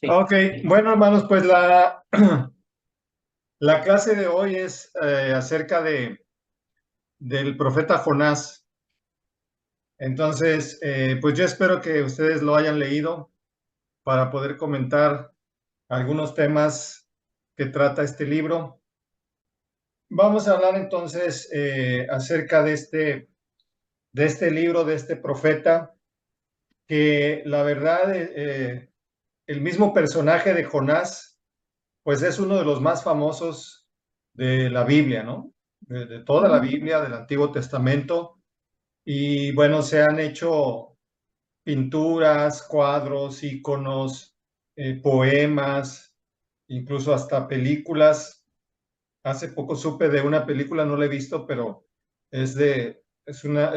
Sí. Ok, bueno hermanos, pues la clase de hoy es acerca del profeta Jonás. Entonces, pues yo espero que ustedes lo hayan leído para poder comentar algunos temas que trata este libro. Vamos a hablar entonces acerca de este libro, de este profeta, que la verdad, el mismo personaje de Jonás, pues es uno de los más famosos de la Biblia, ¿no? De toda la Biblia, del Antiguo Testamento. Y bueno, se han hecho pinturas, cuadros, íconos, poemas, incluso hasta películas. Hace poco supe de una película, no la he visto, pero es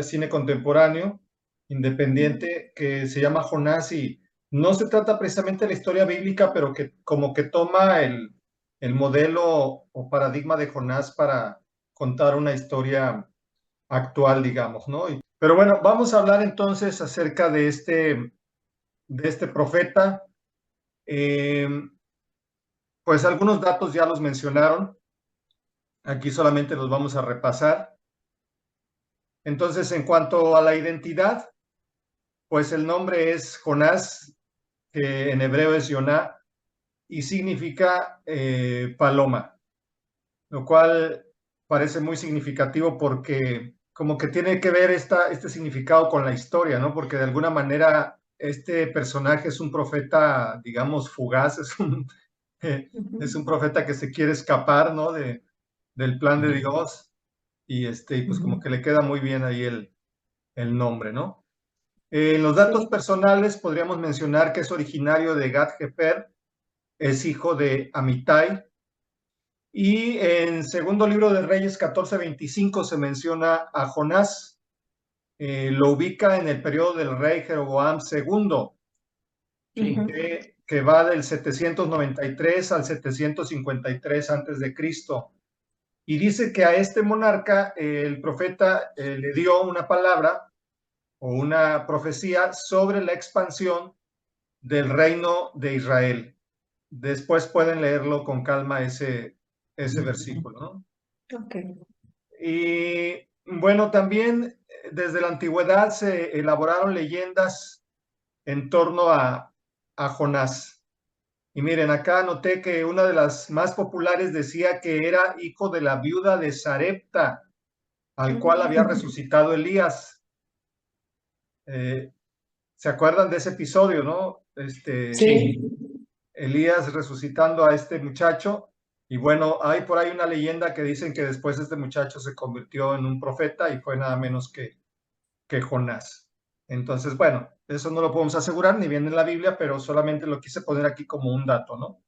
cine contemporáneo, independiente, que se llama Jonás y no se trata precisamente de la historia bíblica, pero que como que toma el modelo o paradigma de Jonás para contar una historia actual, digamos, ¿no? Pero bueno, vamos a hablar entonces acerca de este profeta. Eh, pues algunos datos ya los mencionaron. Aquí solamente los vamos a repasar. Entonces, en cuanto a la identidad, pues el nombre es Jonás, que en hebreo es Yoná, y significa paloma, lo cual parece muy significativo porque como que tiene que ver este significado con la historia, ¿no? Porque de alguna manera este personaje es un profeta, digamos, fugaz, es un profeta que se quiere escapar, ¿no? Del plan de Dios y pues como que le queda muy bien ahí el nombre, ¿no? En los datos Sí. personales podríamos mencionar que es originario de Gad Hefer, es hijo de Amitai, y en segundo libro de Reyes 14:25 se menciona a Jonás, lo ubica en el periodo del rey Jeroboam II, que va del 793 al 753 antes de Cristo. Y dice que a este monarca el profeta le dio una palabra o una profecía sobre la expansión del reino de Israel. Después pueden leerlo con calma ese versículo, ¿no? Ok. Y bueno, también desde la antigüedad se elaboraron leyendas en torno a Jonás. Y miren, acá noté que una de las más populares decía que era hijo de la viuda de Sarepta, al cual había resucitado Elías. Eh, ¿Se acuerdan de ese episodio, no? Sí. Elías resucitando a este muchacho. Y bueno, hay por ahí una leyenda que dicen que después este muchacho se convirtió en un profeta y fue nada menos que Jonás. Entonces, bueno, eso no lo podemos asegurar ni bien en la Biblia, pero solamente lo quise poner aquí como un dato, ¿no?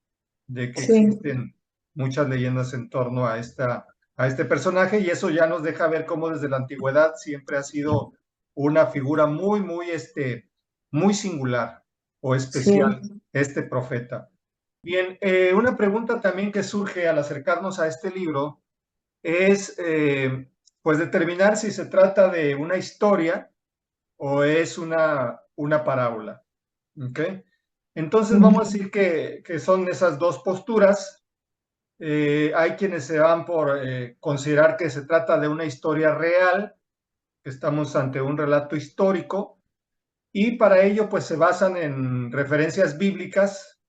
De que Sí. existen muchas leyendas en torno a este personaje y eso ya nos deja ver cómo desde la antigüedad siempre ha sido una figura muy singular o especial, Sí. este profeta. Bien, una pregunta también que surge al acercarnos a este libro es, pues, determinar si se trata de una historia o es una parábola. ¿Ok? Entonces vamos a decir que son esas dos posturas. Hay quienes se van por considerar que se trata de una historia real, que estamos ante un relato histórico, y para ello pues se basan en referencias bíblicas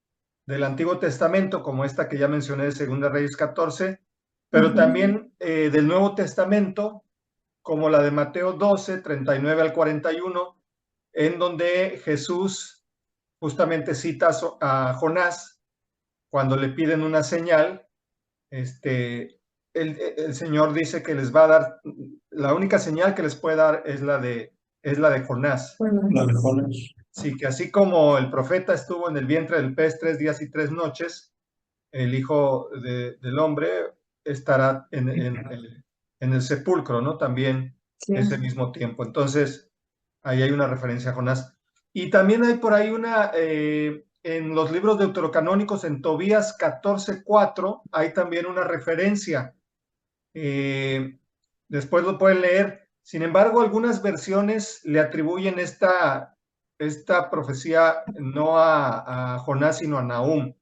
del Antiguo Testamento, como esta que ya mencioné de Segunda Reyes 14, pero también del Nuevo Testamento, como la de Mateo 12, 39 al 41, en donde Jesús justamente cita a Jonás cuando le piden una señal. El Señor dice que les va a dar, la única señal que les puede dar es la de Jonás. La de Jonas. Sí, que así como el profeta estuvo en el vientre del pez 3 días y 3 noches, el Hijo del Hombre estará en el sepulcro, ¿no? También Sí. ese mismo tiempo. Entonces, ahí hay una referencia a Jonás. Y también hay por ahí en los libros deuterocanónicos, en Tobías 14:4, hay también una referencia. Eh, Después lo pueden leer. Sin embargo, algunas versiones le atribuyen esta profecía no a Jonás, sino a Nahum.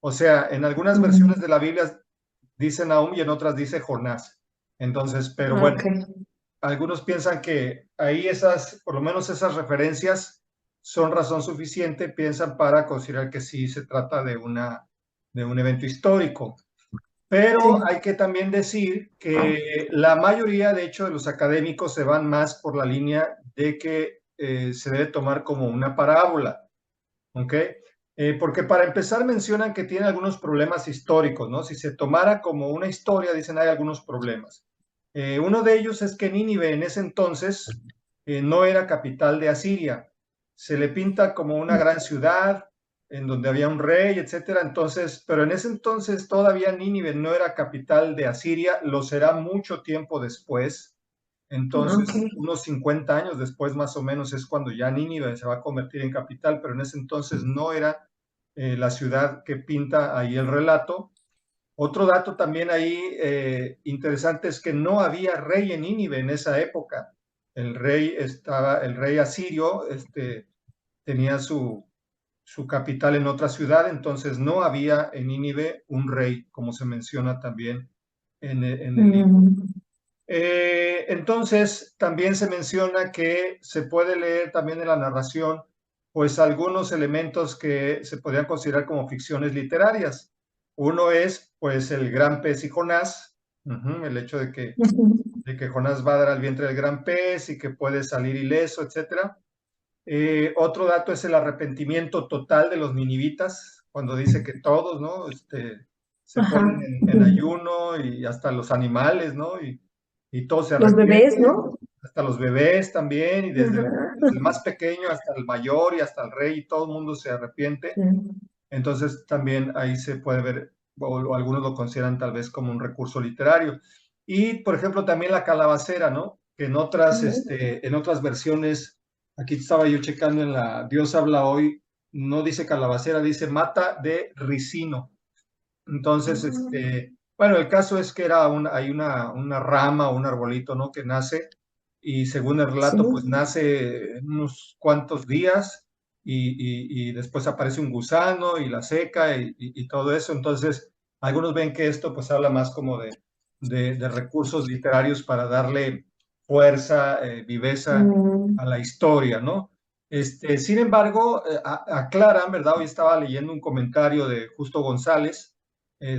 O sea, en algunas versiones de la Biblia dice Nahum y en otras dice Jonás. Entonces, pero bueno, Ok. algunos piensan que ahí esas, por lo menos esas referencias son razón suficiente, piensan para considerar que sí se trata de un evento histórico. Pero Sí. hay que también decir que la mayoría, de hecho, de los académicos se van más por la línea de que se debe tomar como una parábola, ¿ok? Porque para empezar mencionan que tiene algunos problemas históricos, ¿no? Si se tomara como una historia, dicen hay algunos problemas. Uno de ellos es que Nínive en ese entonces no era capital de Asiria. Se le pinta como una gran ciudad en donde había un rey, etcétera. Entonces, pero en ese entonces todavía Nínive no era capital de Asiria, lo será mucho tiempo después. Ok. Entonces, unos 50 años después más o menos es cuando ya Nínive se va a convertir en capital, pero en ese entonces no era la ciudad que pinta ahí el relato. Otro dato también ahí interesante es que no había rey en Nínive en esa época. El rey asirio tenía su capital en otra ciudad, entonces no había en Nínive un rey, como se menciona también en el libro. Entonces, también se menciona que se puede leer también en la narración, pues algunos elementos que se podrían considerar como ficciones literarias. Uno es, pues, el gran pez y Jonás, el hecho de que Jonás va a dar al vientre del gran pez y que puede salir ileso, etcétera. Otro dato es el arrepentimiento total de los ninivitas, cuando dice que todos, ¿no? Se ponen Ajá. en ayuno y hasta los animales, ¿no? Y todos se Los bebés, arrepienten, ¿no? hasta los bebés también, y desde el Ajá. más pequeño hasta el mayor y hasta el rey, y todo el mundo se arrepiente. Sí. Entonces también ahí se puede ver, o algunos lo consideran tal vez como un recurso literario. Y, por ejemplo, también la calabacera, ¿no? Que en otras versiones, aquí estaba yo checando en la Dios habla hoy, no dice calabacera, dice mata de ricino. Entonces, bueno, el caso es que hay una rama o un arbolito, ¿no? Que nace y según el Sí. relato, pues nace en unos cuantos días y después aparece un gusano y la seca y todo eso. Entonces, algunos ven que esto pues habla más como de recursos literarios para darle fuerza, viveza Mm, a la historia, ¿no? Sin embargo, aclaran, ¿verdad? Hoy estaba leyendo un comentario de Justo González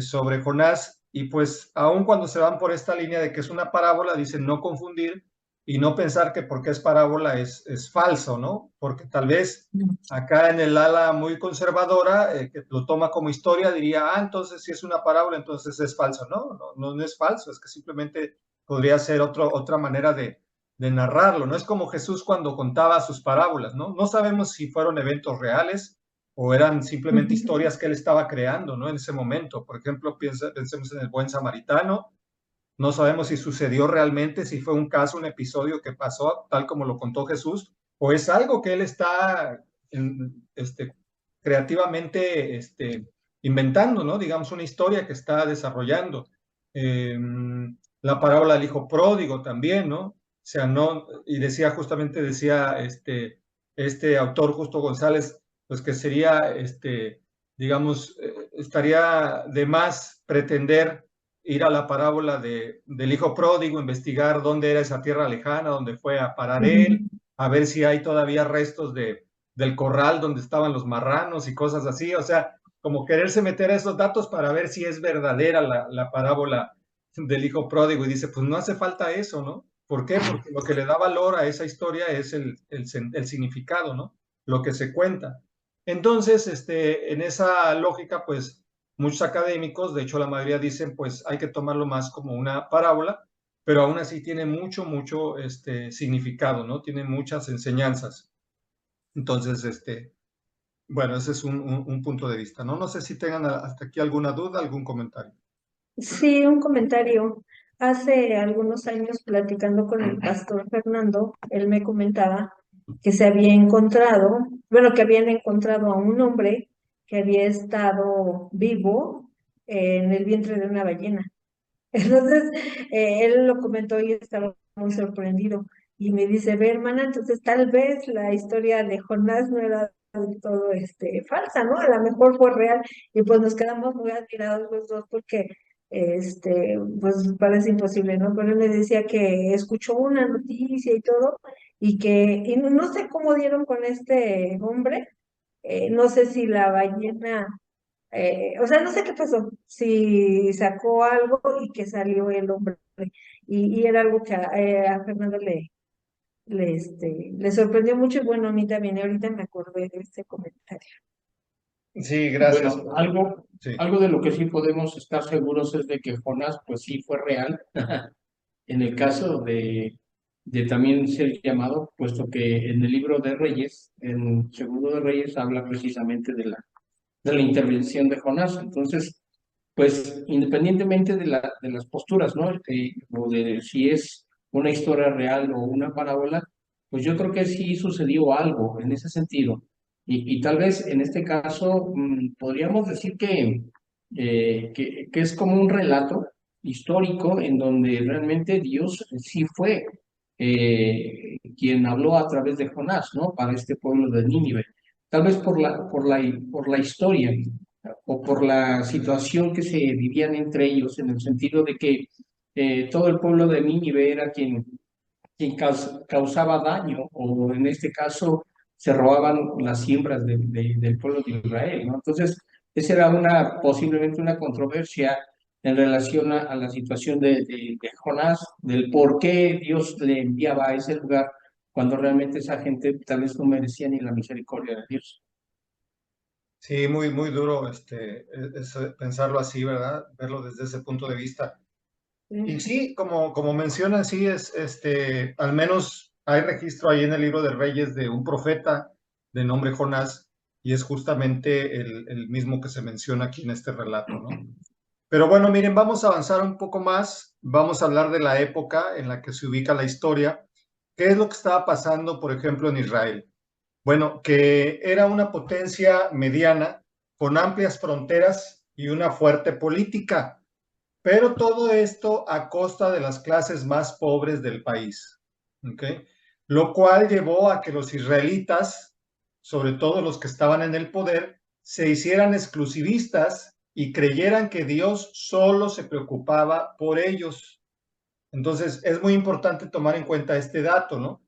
sobre Jonás, y pues aun cuando se van por esta línea de que es una parábola, dicen no confundir y no pensar que porque es parábola es falso, ¿no? Porque tal vez acá en el ala muy conservadora, que lo toma como historia, diría, entonces si es una parábola, entonces es falso. No, no, no, no es falso, es que simplemente podría ser otra manera de narrarlo, ¿no? Es como Jesús cuando contaba sus parábolas, ¿no? No sabemos si fueron eventos reales o eran simplemente ujú. historias que él estaba creando, ¿no? En ese momento. Por ejemplo, pensemos en el buen samaritano. No sabemos si sucedió realmente, si fue un caso, un episodio que pasó tal como lo contó Jesús, o es algo que él está creativamente inventando, ¿no? Digamos, una historia que está desarrollando. Eh, la parábola del hijo pródigo también, ¿no? O sea, no, y decía este autor Justo González, pues que sería, digamos, estaría de más pretender ir a la parábola del hijo pródigo, investigar dónde era esa tierra lejana, dónde fue a parar él, a ver si hay todavía restos del corral donde estaban los marranos y cosas así. O sea, como quererse meter a esos datos para ver si es verdadera la parábola del hijo pródigo. Y dice, pues no hace falta eso, ¿no? ¿Por qué? Porque lo que le da valor a esa historia es el significado, ¿no? Lo que se cuenta. Entonces, en esa lógica, pues muchos académicos, de hecho la mayoría dicen, pues hay que tomarlo más como una parábola, pero aún así tiene mucho, mucho significado, ¿no? Tiene muchas enseñanzas. Entonces, bueno, ese es un punto de vista, ¿no? No sé si tengan hasta aquí alguna duda, algún comentario. Sí, un comentario. Hace algunos años, platicando con el pastor Fernando, él me comentaba que se había encontrado, bueno, que habían encontrado a un hombre que había estado vivo en el vientre de una ballena. Entonces, él lo comentó y estaba muy sorprendido. Y me dice, ve hermana, entonces tal vez la historia de Jonás no era del todo falsa, ¿no? A lo mejor fue real. Y pues nos quedamos muy admirados los dos porque pues parece imposible, ¿no? Pero él me decía que escuchó una noticia y todo, y no sé cómo dieron con este hombre, no sé si la ballena, o sea, no sé qué pasó, si sacó algo y que salió el hombre, y era algo que a Fernando le sorprendió mucho, y bueno, a mí también, y ahorita me acordé de este comentario. Sí, gracias. Bueno, algo, Sí. algo de lo que sí podemos estar seguros es de que Jonás, pues sí fue real, en el caso de también ser llamado, puesto que en el libro de Reyes, en Segundo de Reyes, habla precisamente de la intervención de Jonás. Entonces, pues independientemente de las posturas, ¿no? O de si es una historia real o una parábola, pues yo creo que sí sucedió algo en ese sentido. Y tal vez en este caso podríamos decir que es como un relato histórico en donde realmente Dios sí fue quien habló a través de Jonás, ¿no? Para este pueblo de Nínive. Tal vez por la historia o por la situación que se vivían entre ellos, en el sentido de que todo el pueblo de Nínive era quien causaba daño, o en este caso se robaban las siembras del pueblo de Israel, ¿no? Entonces, esa era posiblemente una controversia en relación a la situación de Jonás, del por qué Dios le enviaba a ese lugar cuando realmente esa gente tal vez no merecía ni la misericordia de Dios. Sí, muy, muy duro pensarlo así, ¿verdad? Verlo desde ese punto de vista. Y sí, como mencionan, sí al menos hay registro ahí en el libro de Reyes de un profeta de nombre Jonás, y es justamente el mismo que se menciona aquí en este relato, ¿no? Pero bueno, miren, vamos a avanzar un poco más, vamos a hablar de la época en la que se ubica la historia. ¿Qué es lo que estaba pasando, por ejemplo, en Israel? Bueno, que era una potencia mediana con amplias fronteras y una fuerte política, pero todo esto a costa de las clases más pobres del país, ¿ok? Lo cual llevó a que los israelitas, sobre todo los que estaban en el poder, se hicieran exclusivistas y creyeran que Dios solo se preocupaba por ellos. Entonces, es muy importante tomar en cuenta este dato, ¿no?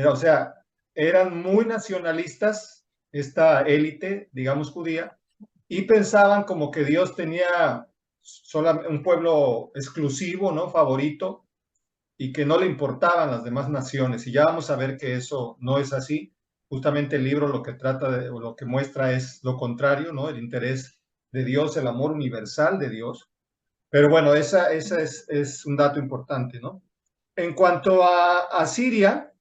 O sea, eran muy nacionalistas, esta élite, digamos, judía, y pensaban como que Dios tenía un pueblo exclusivo, ¿no? Favorito, y que no le importaban las demás naciones. Y ya vamos a ver que eso no es así. Justamente el libro lo que trata o lo que muestra es lo contrario, ¿no? El interés de Dios, el amor universal de Dios. Pero bueno, esa es un dato importante, ¿no? En cuanto a Siria,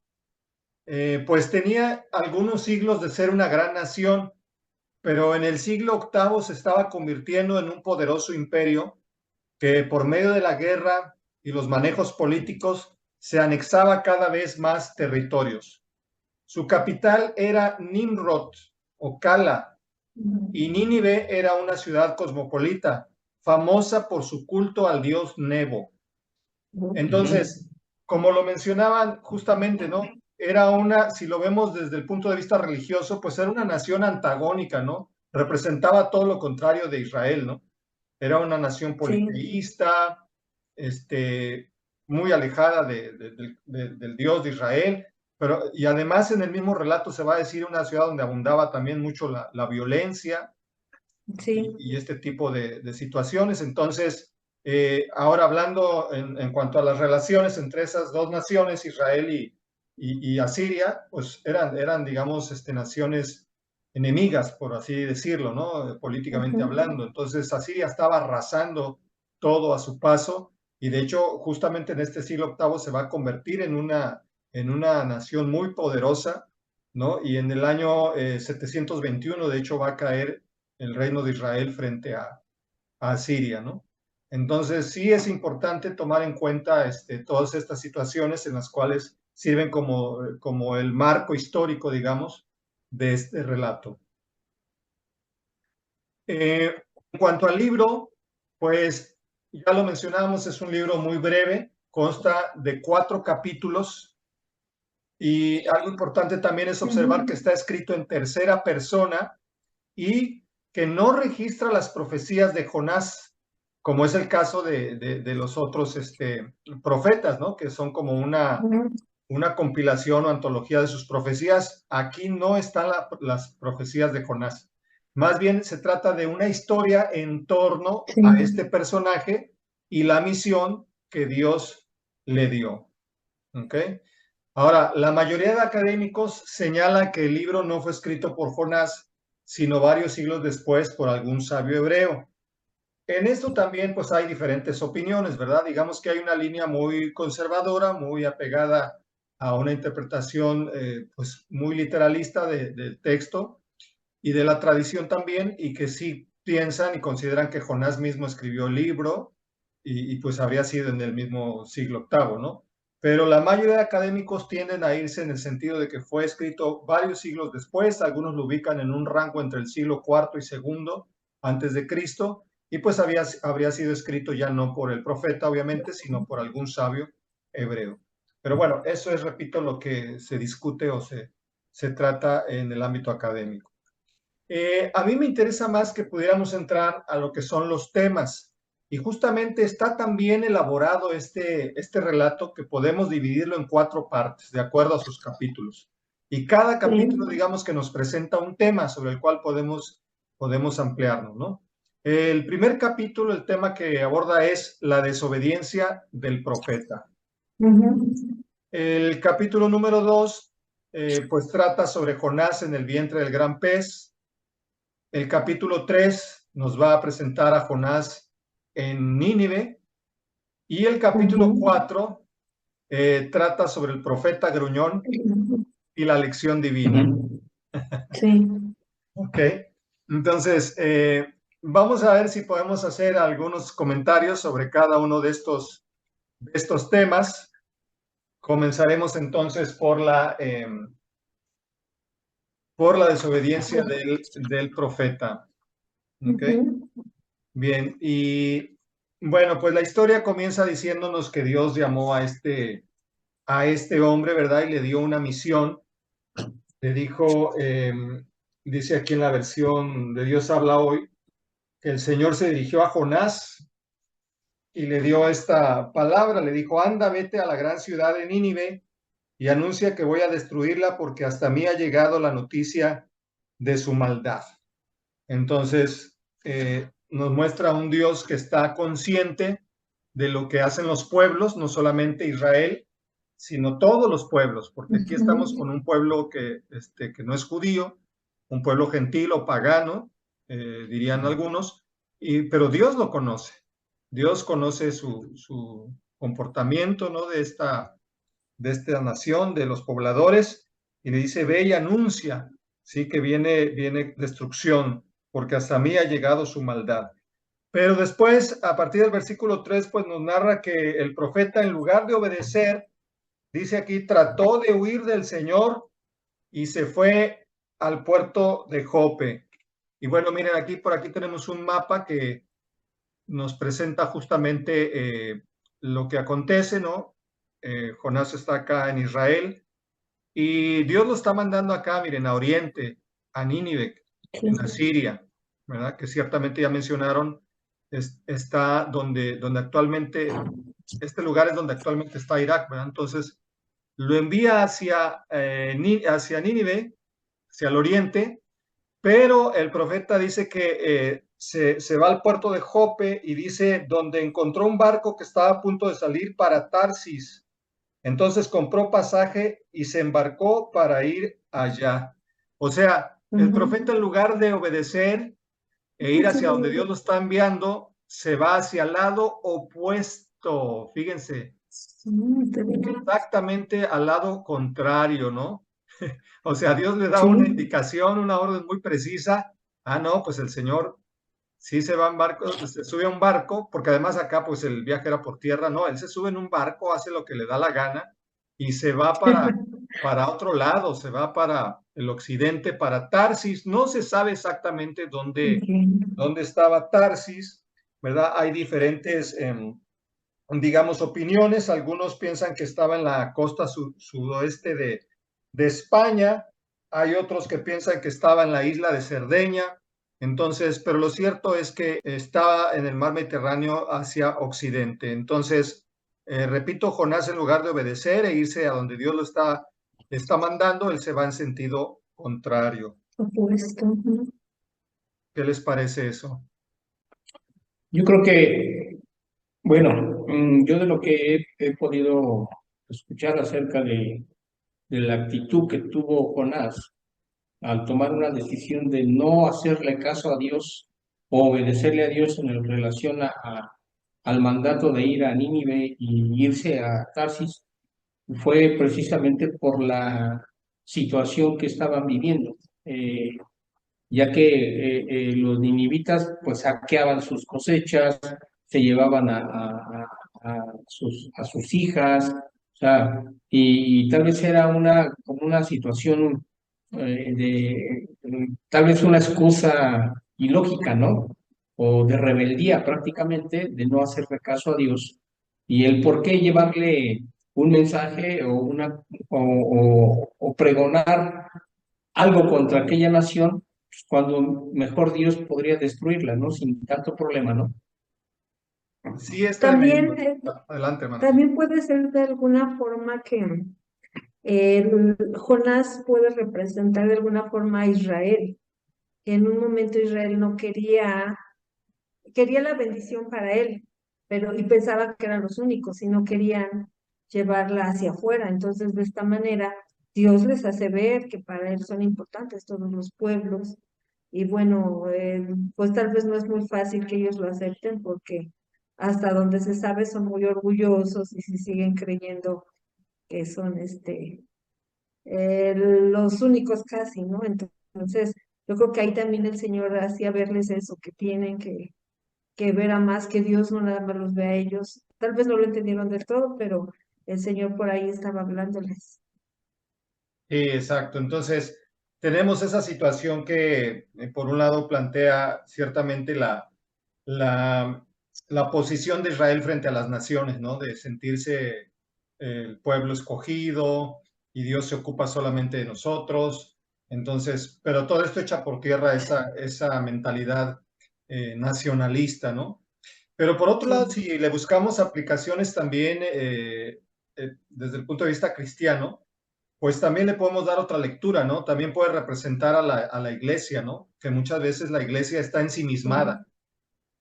pues tenía algunos siglos de ser una gran nación, pero en el siglo VIII se estaba convirtiendo en un poderoso imperio que por medio de la guerra y los manejos políticos se anexaba cada vez más territorios. Su capital era Nimrod o Cala, y Nínive era una ciudad cosmopolita, famosa por su culto al dios Nebo. Entonces, como lo mencionaban justamente, ¿no? Era si lo vemos desde el punto de vista religioso, pues era una nación antagónica, ¿no? Representaba todo lo contrario de Israel, ¿no? Era una nación politeísta, muy alejada del Dios de Israel, y además en el mismo relato se va a decir una ciudad donde abundaba también mucho la violencia y este tipo de situaciones. Entonces, ahora hablando en cuanto a las relaciones entre esas dos naciones, Israel y Asiria, pues eran digamos, naciones enemigas, por así decirlo, ¿no? Políticamente hablando. Entonces, Asiria estaba arrasando todo a su paso, y de hecho, justamente en este siglo VIII se va a convertir en una nación muy poderosa, ¿no? Y en el año 721, de hecho, va a caer el reino de Israel frente a Siria, ¿no? Entonces, sí es importante tomar en cuenta todas estas situaciones en las cuales sirven como el marco histórico, digamos, de este relato. En cuanto al libro, pues ya lo mencionábamos, es un libro muy breve, consta de 4 capítulos, Y algo importante también es observar que está escrito en tercera persona y que no registra las profecías de Jonás, como es el caso de los otros profetas, ¿no? Que son como una compilación o antología de sus profecías. Aquí no están las profecías de Jonás. Más bien se trata de una historia en torno Sí. a este personaje y la misión que Dios le dio. ¿Ok? Ahora, la mayoría de académicos señala que el libro no fue escrito por Jonás, sino varios siglos después por algún sabio hebreo. En esto también pues hay diferentes opiniones, ¿verdad? Digamos que hay una línea muy conservadora, muy apegada a una interpretación pues muy literalista del texto y de la tradición también, y que sí piensan y consideran que Jonás mismo escribió el libro y pues habría sido en el mismo siglo VIII, ¿no? Pero la mayoría de académicos tienden a irse en el sentido de que fue escrito varios siglos después. Algunos lo ubican en un rango entre el siglo IV y II antes de Cristo, y pues habría sido escrito ya no por el profeta, obviamente, sino por algún sabio hebreo. Pero bueno, eso es, repito, lo que se discute o se trata en el ámbito académico. A mí me interesa más que pudiéramos entrar a lo que son los temas. Y justamente está tan bien elaborado este relato que podemos dividirlo en 4 partes, de acuerdo a sus capítulos. Y cada capítulo, digamos que nos presenta un tema sobre el cual podemos ampliarnos, ¿no? El primer capítulo, el tema que aborda es la desobediencia del profeta. El capítulo número 2, pues trata sobre Jonás en el vientre del gran pez. El capítulo 3 nos va a presentar a Jonás en Nínive, y el capítulo 4 trata sobre el profeta gruñón y la lección divina. Sí. Ok, entonces vamos a ver si podemos hacer algunos comentarios sobre cada uno de estos temas. Comenzaremos entonces por la desobediencia del profeta. Ok. Bien, y bueno, pues la historia comienza diciéndonos que Dios llamó a este hombre, ¿verdad? Y le dio una misión. Le dijo, dice aquí en la versión de Dios habla hoy, que el Señor se dirigió a Jonás y le dio esta palabra. Le dijo: anda, vete a la gran ciudad de Nínive y anuncia que voy a destruirla, porque hasta mí ha llegado la noticia de su maldad. Entonces, nos muestra un Dios que está consciente de lo que hacen los pueblos, no solamente Israel, sino todos los pueblos, porque aquí estamos con un pueblo que no es judío, un pueblo gentil o pagano, dirían algunos, pero Dios lo conoce. Dios conoce su comportamiento, ¿no? de esta nación, de los pobladores, y le dice: ve y anuncia, ¿sí? Que viene destrucción, porque hasta mí ha llegado su maldad. Pero después, a partir del versículo 3, pues nos narra que el profeta, en lugar de obedecer, dice aquí, trató de huir del Señor y se fue al puerto de Jope. Y bueno, miren, por aquí tenemos un mapa que nos presenta justamente lo que acontece, ¿no? Jonás está acá en Israel y Dios lo está mandando acá, miren, a Oriente, a Nínive, en Asiria, ¿verdad? Que ciertamente ya mencionaron, está donde actualmente, este lugar es donde actualmente está Irak, ¿verdad? Entonces, lo envía hacia Nínive, hacia el oriente, pero el profeta dice que se va al puerto de Jope y dice, donde encontró un barco que estaba a punto de salir para Tarsis. Entonces compró pasaje y se embarcó para ir allá. O sea, el profeta, en lugar de obedecer e ir hacia donde Dios lo está enviando, se va hacia el lado opuesto. Fíjense, exactamente al lado contrario, ¿no? O sea, Dios le da una indicación, una orden muy precisa. Ah, no, pues el Señor sí se va en barco, se sube a un barco, porque además acá pues el viaje era por tierra. No, él se sube en un barco, hace lo que le da la gana y se va para otro lado, se va para el occidente, para Tarsis. No se sabe exactamente dónde estaba Tarsis, ¿verdad? Hay diferentes digamos, opiniones. Algunos piensan que estaba en la costa sudoeste de España. Hay otros que piensan que estaba en la isla de Cerdeña. Entonces, pero lo cierto es que estaba en el mar Mediterráneo hacia occidente. Entonces, repito, Jonás, en lugar de obedecer e irse a donde Dios lo está mandando, él se va en sentido contrario. Opuesto. Ujú. ¿Qué les parece eso? Yo creo que, bueno, yo de lo que he podido escuchar acerca de la actitud que tuvo Jonás al tomar una decisión de no hacerle caso a Dios o obedecerle a Dios en relación al mandato de ir a Nínive y irse a Tarsis, fue precisamente por la situación que estaban viviendo, ya que los ninivitas pues saqueaban sus cosechas, se llevaban a sus hijas, o sea, y tal vez era como una situación tal vez una excusa ilógica, ¿no? O de rebeldía prácticamente, de no hacerle caso a Dios. Y el por qué llevarle un mensaje o pregonar algo contra aquella nación, pues, cuando mejor Dios podría destruirla, ¿no? Sin tanto problema, ¿no? Sí, es También, tremendo. Adelante, hermano. también puede ser de alguna forma que Jonás puede representar de alguna forma a Israel. En un momento Israel no quería la bendición para él, y pensaba que eran los únicos y no querían llevarla hacia afuera. Entonces, de esta manera, Dios les hace ver que para él son importantes todos los pueblos. Y bueno, pues tal vez no es muy fácil que ellos lo acepten porque hasta donde se sabe son muy orgullosos y si siguen creyendo que son los únicos casi, ¿no? Entonces, yo creo que ahí también el Señor hacía verles eso, que tienen que ver a más, que Dios no nada más los ve a ellos. Tal vez no lo entendieron del todo, pero el Señor por ahí estaba hablándoles. Sí, exacto. Entonces, tenemos esa situación que, por un lado, plantea ciertamente la, la posición de Israel frente a las naciones, ¿no? De sentirse el pueblo escogido y Dios se ocupa solamente de nosotros. Entonces, pero todo esto echa por tierra esa mentalidad nacionalista, ¿no? Pero por otro lado, si le buscamos aplicaciones también desde el punto de vista cristiano, pues también le podemos dar otra lectura, ¿no? También puede representar a la iglesia, ¿no? Que muchas veces la iglesia está ensimismada.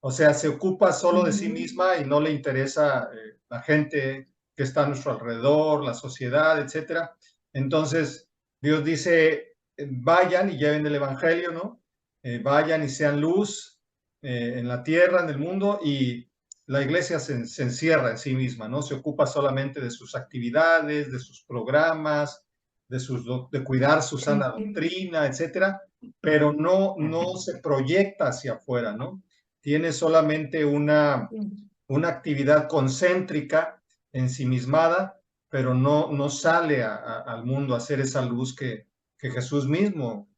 O sea, se ocupa solo de sí misma y no le interesa la gente que está a nuestro alrededor, la sociedad, etcétera. Entonces, Dios dice, vayan y lleven el evangelio, ¿no? Vayan y sean luz en la tierra, en el mundo, y la iglesia se encierra en sí misma, ¿no? Se ocupa solamente de sus actividades, de sus programas, de cuidar su sana doctrina, etcétera, pero no se proyecta hacia afuera, ¿no? Tiene solamente una actividad concéntrica, ensimismada, pero no sale al mundo a hacer esa luz que Jesús mismo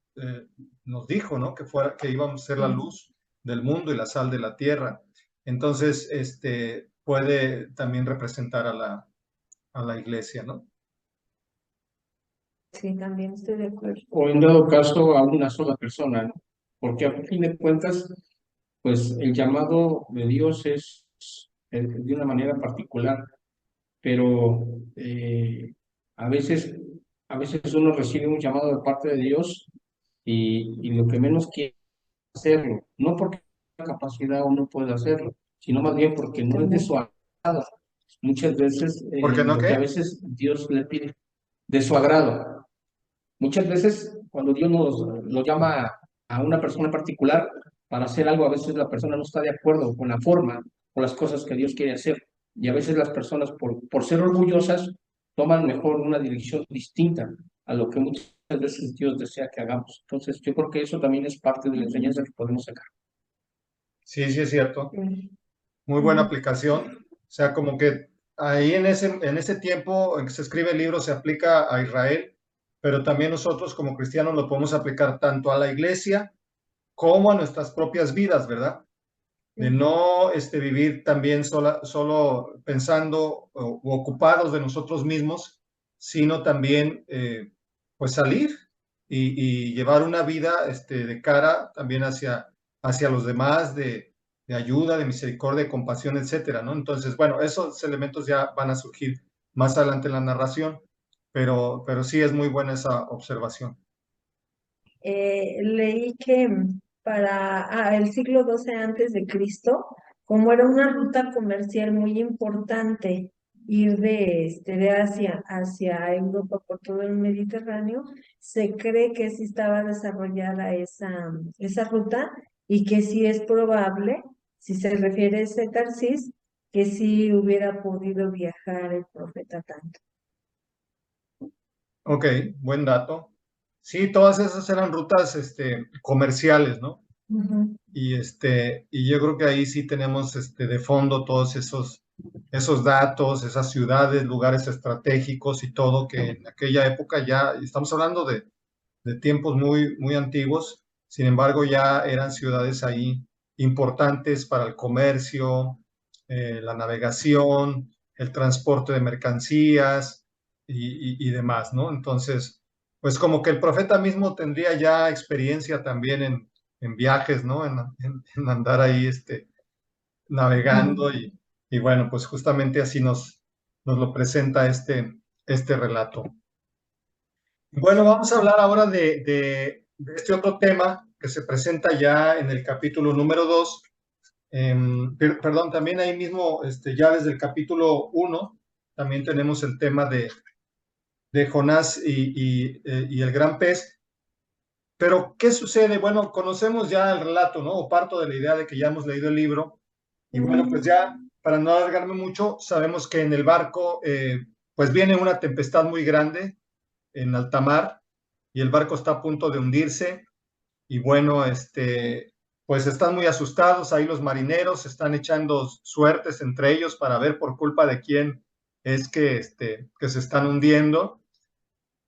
nos dijo, ¿no? Que íbamos a ser la luz del mundo y la sal de la tierra. Entonces, puede también representar a la iglesia, ¿no? Sí, también estoy de acuerdo. O en dado caso a una sola persona, ¿no? Porque a fin de cuentas, pues el llamado de Dios es de una manera particular, pero a veces uno recibe un llamado de parte de Dios y lo que menos quiere es hacerlo, no porque tenga capacidad o no pueda hacerlo, sino más bien porque no es de su agrado. Muchas veces ¿Por qué no lo que a qué? veces Dios le pide de su agrado. Muchas veces cuando Dios nos llama a una persona particular para hacer algo, a veces la persona no está de acuerdo con la forma o las cosas que Dios quiere hacer. Y a veces las personas, por ser orgullosas, toman mejor una dirección distinta a lo que muchas veces Dios desea que hagamos. Entonces, yo creo que eso también es parte de la enseñanza que podemos sacar. Sí, es cierto. Sí. Muy buena aplicación. O sea, como que ahí en ese tiempo en que se escribe el libro se aplica a Israel, pero también nosotros como cristianos lo podemos aplicar tanto a la iglesia como a nuestras propias vidas, ¿verdad? de no vivir también solo pensando o ocupados de nosotros mismos, sino también pues salir y llevar una vida de cara también hacia los demás, de ayuda, de misericordia, de compasión, etcétera, ¿no? Entonces, bueno, esos elementos ya van a surgir más adelante en la narración, pero sí es muy buena esa observación. Leí que para el siglo XII antes de Cristo, como era una ruta comercial muy importante ir de Asia hacia Europa por todo el Mediterráneo, se cree que sí estaba desarrollada esa ruta y que sí es probable, si se refiere a ese Tarsis, que sí hubiera podido viajar el profeta tanto. Ok, buen dato. Sí, todas esas eran rutas comerciales, ¿no? Ujú. Y yo creo que ahí sí tenemos de fondo todos esos datos, esas ciudades, lugares estratégicos y todo, que en aquella época ya, estamos hablando de tiempos muy, muy antiguos, sin embargo ya eran ciudades ahí importantes para el comercio, la navegación, el transporte de mercancías y demás, ¿no? Entonces, pues como que el profeta mismo tendría ya experiencia también en viajes, ¿no? En andar ahí navegando y bueno, pues justamente así nos lo presenta este relato. Bueno, vamos a hablar ahora de este otro tema que se presenta ya en el capítulo número 2. Perdón, también ahí mismo, ya desde el capítulo 1, también tenemos el tema de Jonás y el gran pez. Pero, ¿qué sucede? Bueno, conocemos ya el relato, ¿no? O parto de la idea de que ya hemos leído el libro. Y bueno, pues ya, para no alargarme mucho, sabemos que en el barco, pues viene una tempestad muy grande en alta mar y el barco está a punto de hundirse y bueno, pues están muy asustados ahí los marineros, están echando suertes entre ellos para ver por culpa de quién es que se están hundiendo.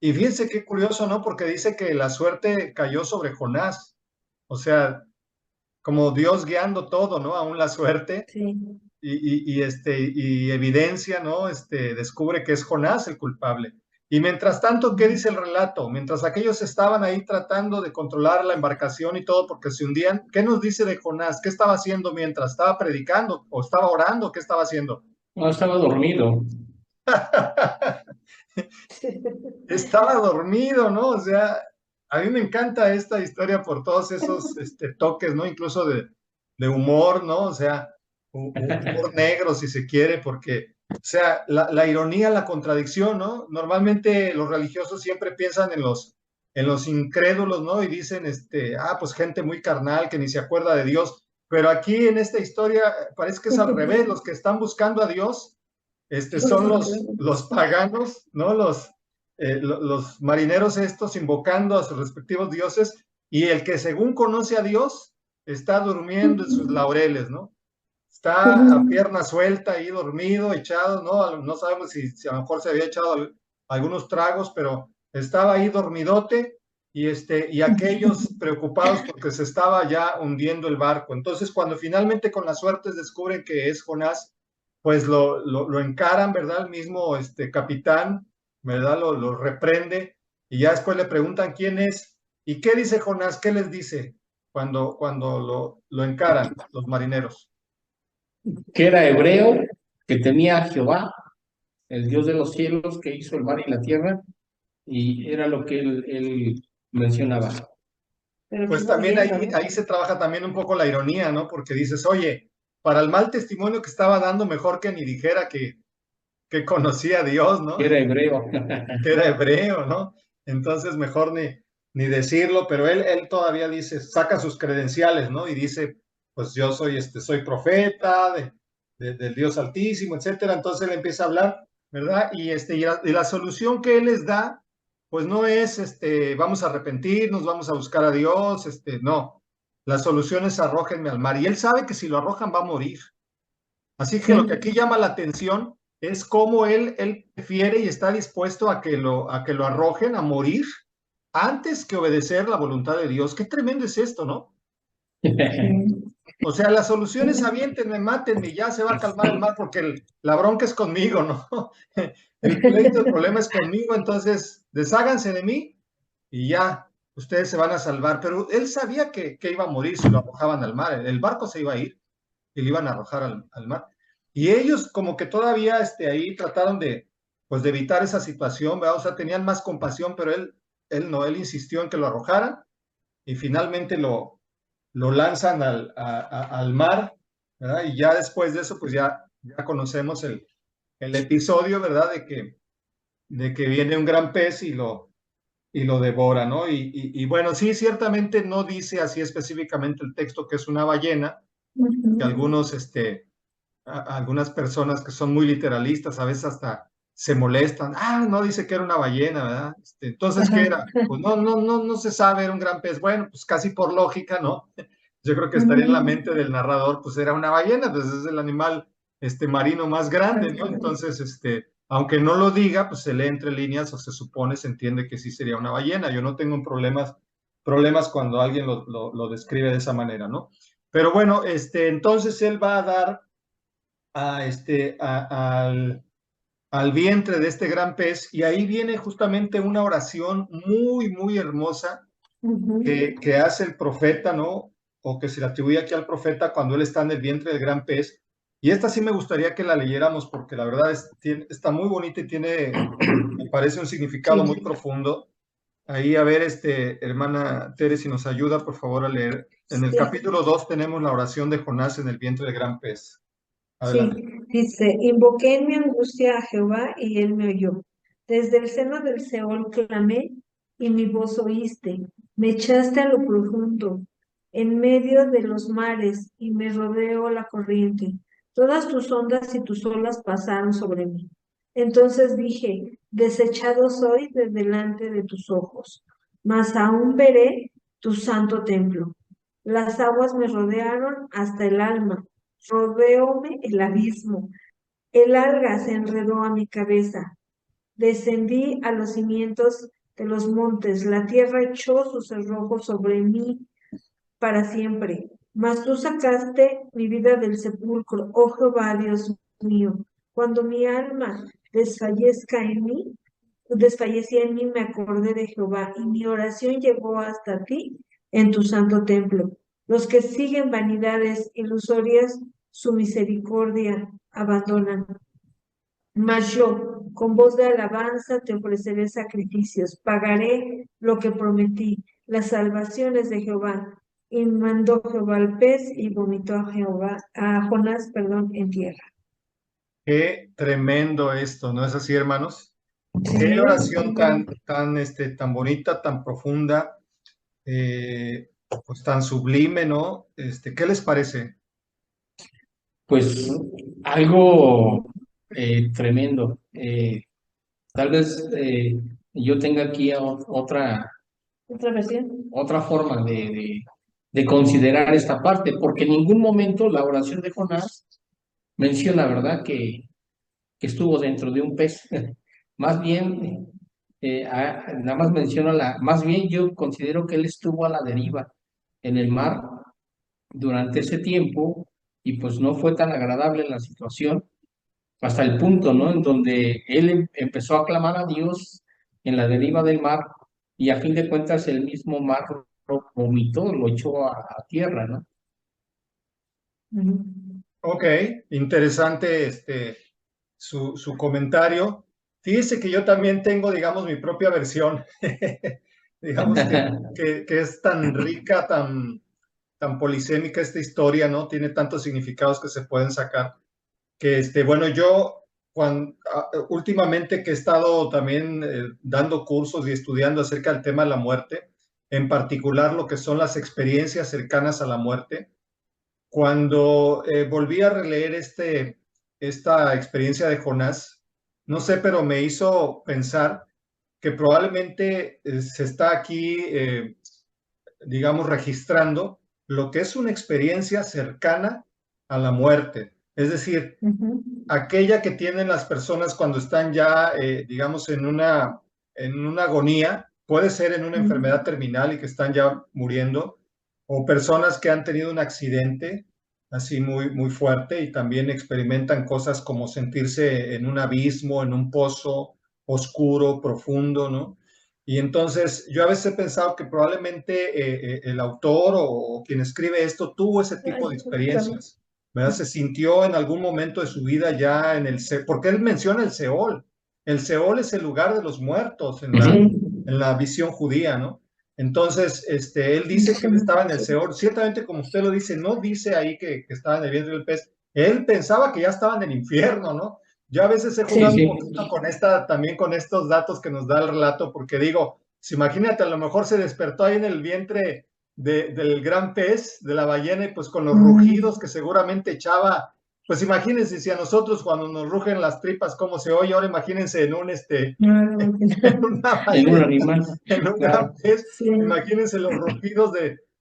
Y fíjense qué curioso, ¿no? Porque dice que la suerte cayó sobre Jonás, o sea, como Dios guiando todo, ¿no? Aún la suerte. Sí. Y evidencia, ¿no? Descubre que es Jonás el culpable. Y mientras tanto, ¿qué dice el relato? Mientras aquellos estaban ahí tratando de controlar la embarcación y todo porque se hundían, ¿qué nos dice de Jonás? ¿Qué estaba haciendo mientras? ¿Estaba predicando o estaba orando? ¿Qué estaba haciendo? No, estaba dormido. Estaba dormido, ¿no? O sea, a mí me encanta esta historia por todos esos toques, ¿no? Incluso de humor, ¿no? O sea, humor negro, si se quiere, porque, o sea, la ironía, la contradicción, ¿no? Normalmente los religiosos siempre piensan en los incrédulos, ¿no? Y dicen, pues gente muy carnal que ni se acuerda de Dios. Pero aquí en esta historia parece que es al revés, los que están buscando a Dios, son los paganos, ¿no? Los marineros estos invocando a sus respectivos dioses y el que según conoce a Dios está durmiendo en sus laureles, ¿no? Está a pierna suelta ahí dormido, echado, ¿no? No sabemos si a lo mejor se había echado algunos tragos, pero estaba ahí dormidote y aquellos preocupados porque se estaba ya hundiendo el barco. Entonces, cuando finalmente con la suerte descubren que es Jonás, pues lo encaran, ¿verdad? El mismo capitán, ¿verdad? Lo reprende y ya después le preguntan quién es. ¿Y qué dice Jonás? ¿Qué les dice cuando lo encaran los marineros? Que era hebreo, que temía a Jehová, el Dios de los cielos, que hizo el mar y la tierra, y era lo que él mencionaba. Pero Pues estuvo también bien, ahí, ¿no? ahí se trabaja también un poco la ironía, ¿no? Porque dices, oye, para el mal testimonio que estaba dando, mejor que ni dijera que conocía a Dios, ¿no? Que era hebreo. Que era hebreo, ¿no? Entonces mejor ni decirlo, pero él todavía dice, saca sus credenciales, ¿no? Y dice, pues yo soy profeta del Dios Altísimo, etcétera. Entonces él empieza a hablar, ¿verdad? Y la solución que él les da, pues no es, vamos a arrepentirnos, vamos a buscar a Dios, no. La solución es arrójenme al mar. Y él sabe que si lo arrojan va a morir. Así que lo que aquí llama la atención es cómo él prefiere y está dispuesto a que lo arrojen, a morir, antes que obedecer la voluntad de Dios. Qué tremendo es esto, ¿no? O sea, la solución es aviéntenme, mátenme, y ya se va a calmar el mar porque la bronca es conmigo, ¿no? El pleito, el problema es conmigo, entonces desháganse de mí y ya, ustedes se van a salvar. Pero él sabía que iba a morir si lo arrojaban al mar, el barco se iba a ir y le iban a arrojar al mar. Y ellos como que todavía ahí trataron pues, de evitar esa situación, ¿verdad? O sea, tenían más compasión, pero él no, él insistió en que lo arrojaran y finalmente lo lanzan al mar, ¿verdad? Y ya después de eso, pues ya conocemos el episodio, ¿verdad? De que viene un gran pez y lo devora, ¿no? Y bueno, sí, ciertamente no dice así específicamente el texto que es una ballena, que algunos, algunas personas que son muy literalistas a veces hasta se molestan. No dice que era una ballena, ¿verdad? Entonces, ¿qué era? Pues no se sabe, era un gran pez. Bueno, pues casi por lógica, ¿no? Yo creo que estaría en la mente del narrador, pues era una ballena, pues es el animal marino más grande, ¿no? Entonces, aunque no lo diga, pues se lee entre líneas o se supone, se entiende que sí sería una ballena. Yo no tengo problemas cuando alguien lo describe de esa manera, ¿no? Pero bueno, entonces él va a dar al vientre de este gran pez y ahí viene justamente una oración muy, muy hermosa que hace el profeta, ¿no? O que se le atribuye aquí al profeta cuando él está en el vientre del gran pez. Y esta sí me gustaría que la leyéramos porque la verdad está muy bonita y me parece un significado muy profundo. Ahí, a ver, hermana Tere, si nos ayuda, por favor, a leer. En el capítulo 2 tenemos la oración de Jonás en el vientre del gran pez. Adelante. Sí, dice, invoqué en mi angustia a Jehová y él me oyó. Desde el seno del Seol clamé y mi voz oíste. Me echaste a lo profundo, en medio de los mares y me rodeó la corriente. Todas tus ondas y tus olas pasaron sobre mí. Entonces dije, desechado soy de delante de tus ojos, mas aún veré tu santo templo. Las aguas me rodearon hasta el alma. Rodeóme el abismo, el alga se enredó a mi cabeza, descendí a los cimientos de los montes, la tierra echó sus cerrojos sobre mí para siempre. Mas tú sacaste mi vida del sepulcro, oh Jehová, Dios mío. Cuando mi alma desfallecía en mí, me acordé de Jehová, y mi oración llegó hasta ti en tu santo templo. Los que siguen vanidades ilusorias, su misericordia abandonan. Mas yo, con voz de alabanza, te ofreceré sacrificios, pagaré lo que prometí, las salvaciones de Jehová. Y mandó Jehová al pez y vomitó a Jonás, en tierra. Qué tremendo esto, ¿no es así, hermanos? Sí. Qué oración tan bonita, tan profunda, pues tan sublime, ¿no? ¿Qué les parece? Pues algo tremendo. Tal vez yo tenga aquí otra ¿Otra versión? forma de considerar esta parte, porque en ningún momento la oración de Jonás menciona, ¿verdad?, que estuvo dentro de un pez. Más bien, nada más menciona más bien yo considero que él estuvo a la deriva en el mar durante ese tiempo y pues no fue tan agradable la situación hasta el punto, ¿no?, en donde él empezó a clamar a Dios en la deriva del mar y a fin de cuentas el mismo mar lo vomitó, lo echó a tierra, ¿no? Ok, interesante su comentario. Fíjese que yo también tengo, digamos, mi propia versión. Digamos que es tan rica, tan polisémica esta historia, ¿no? Tiene tantos significados que se pueden sacar. Que, bueno, yo últimamente que he estado también dando cursos y estudiando acerca del tema de la muerte, en particular lo que son las experiencias cercanas a la muerte, cuando volví a releer esta experiencia de Jonás, no sé, pero me hizo pensar que probablemente se está aquí, digamos, registrando lo que es una experiencia cercana a la muerte. Es decir, aquella que tienen las personas cuando están ya, digamos, en una agonía, puede ser en una enfermedad terminal y que están ya muriendo, o personas que han tenido un accidente, así muy fuerte, y también experimentan cosas como sentirse en un abismo, en un pozo oscuro, profundo, ¿no? Y entonces yo a veces he pensado que probablemente el autor o quien escribe esto tuvo ese tipo de experiencias, ¿verdad? Se sintió en algún momento de su vida ya en el Seol, porque él menciona el Seol. El Seol es el lugar de los muertos en la visión judía, ¿no? Entonces, él dice que él estaba en el Seol. Ciertamente, como usted lo dice, no dice ahí que estaba en el vientre del pez. Él pensaba que ya estaba en el infierno, ¿no? Yo a veces he jugado un poquito con también con estos datos que nos da el relato, porque digo, si imagínate, a lo mejor se despertó ahí en el vientre del gran pez, de la ballena, y pues con los rugidos que seguramente echaba. Pues imagínense si a nosotros cuando nos rugen las tripas, cómo se oye. Ahora imagínense en en una ballena, en un gran pez. Imagínense los rugidos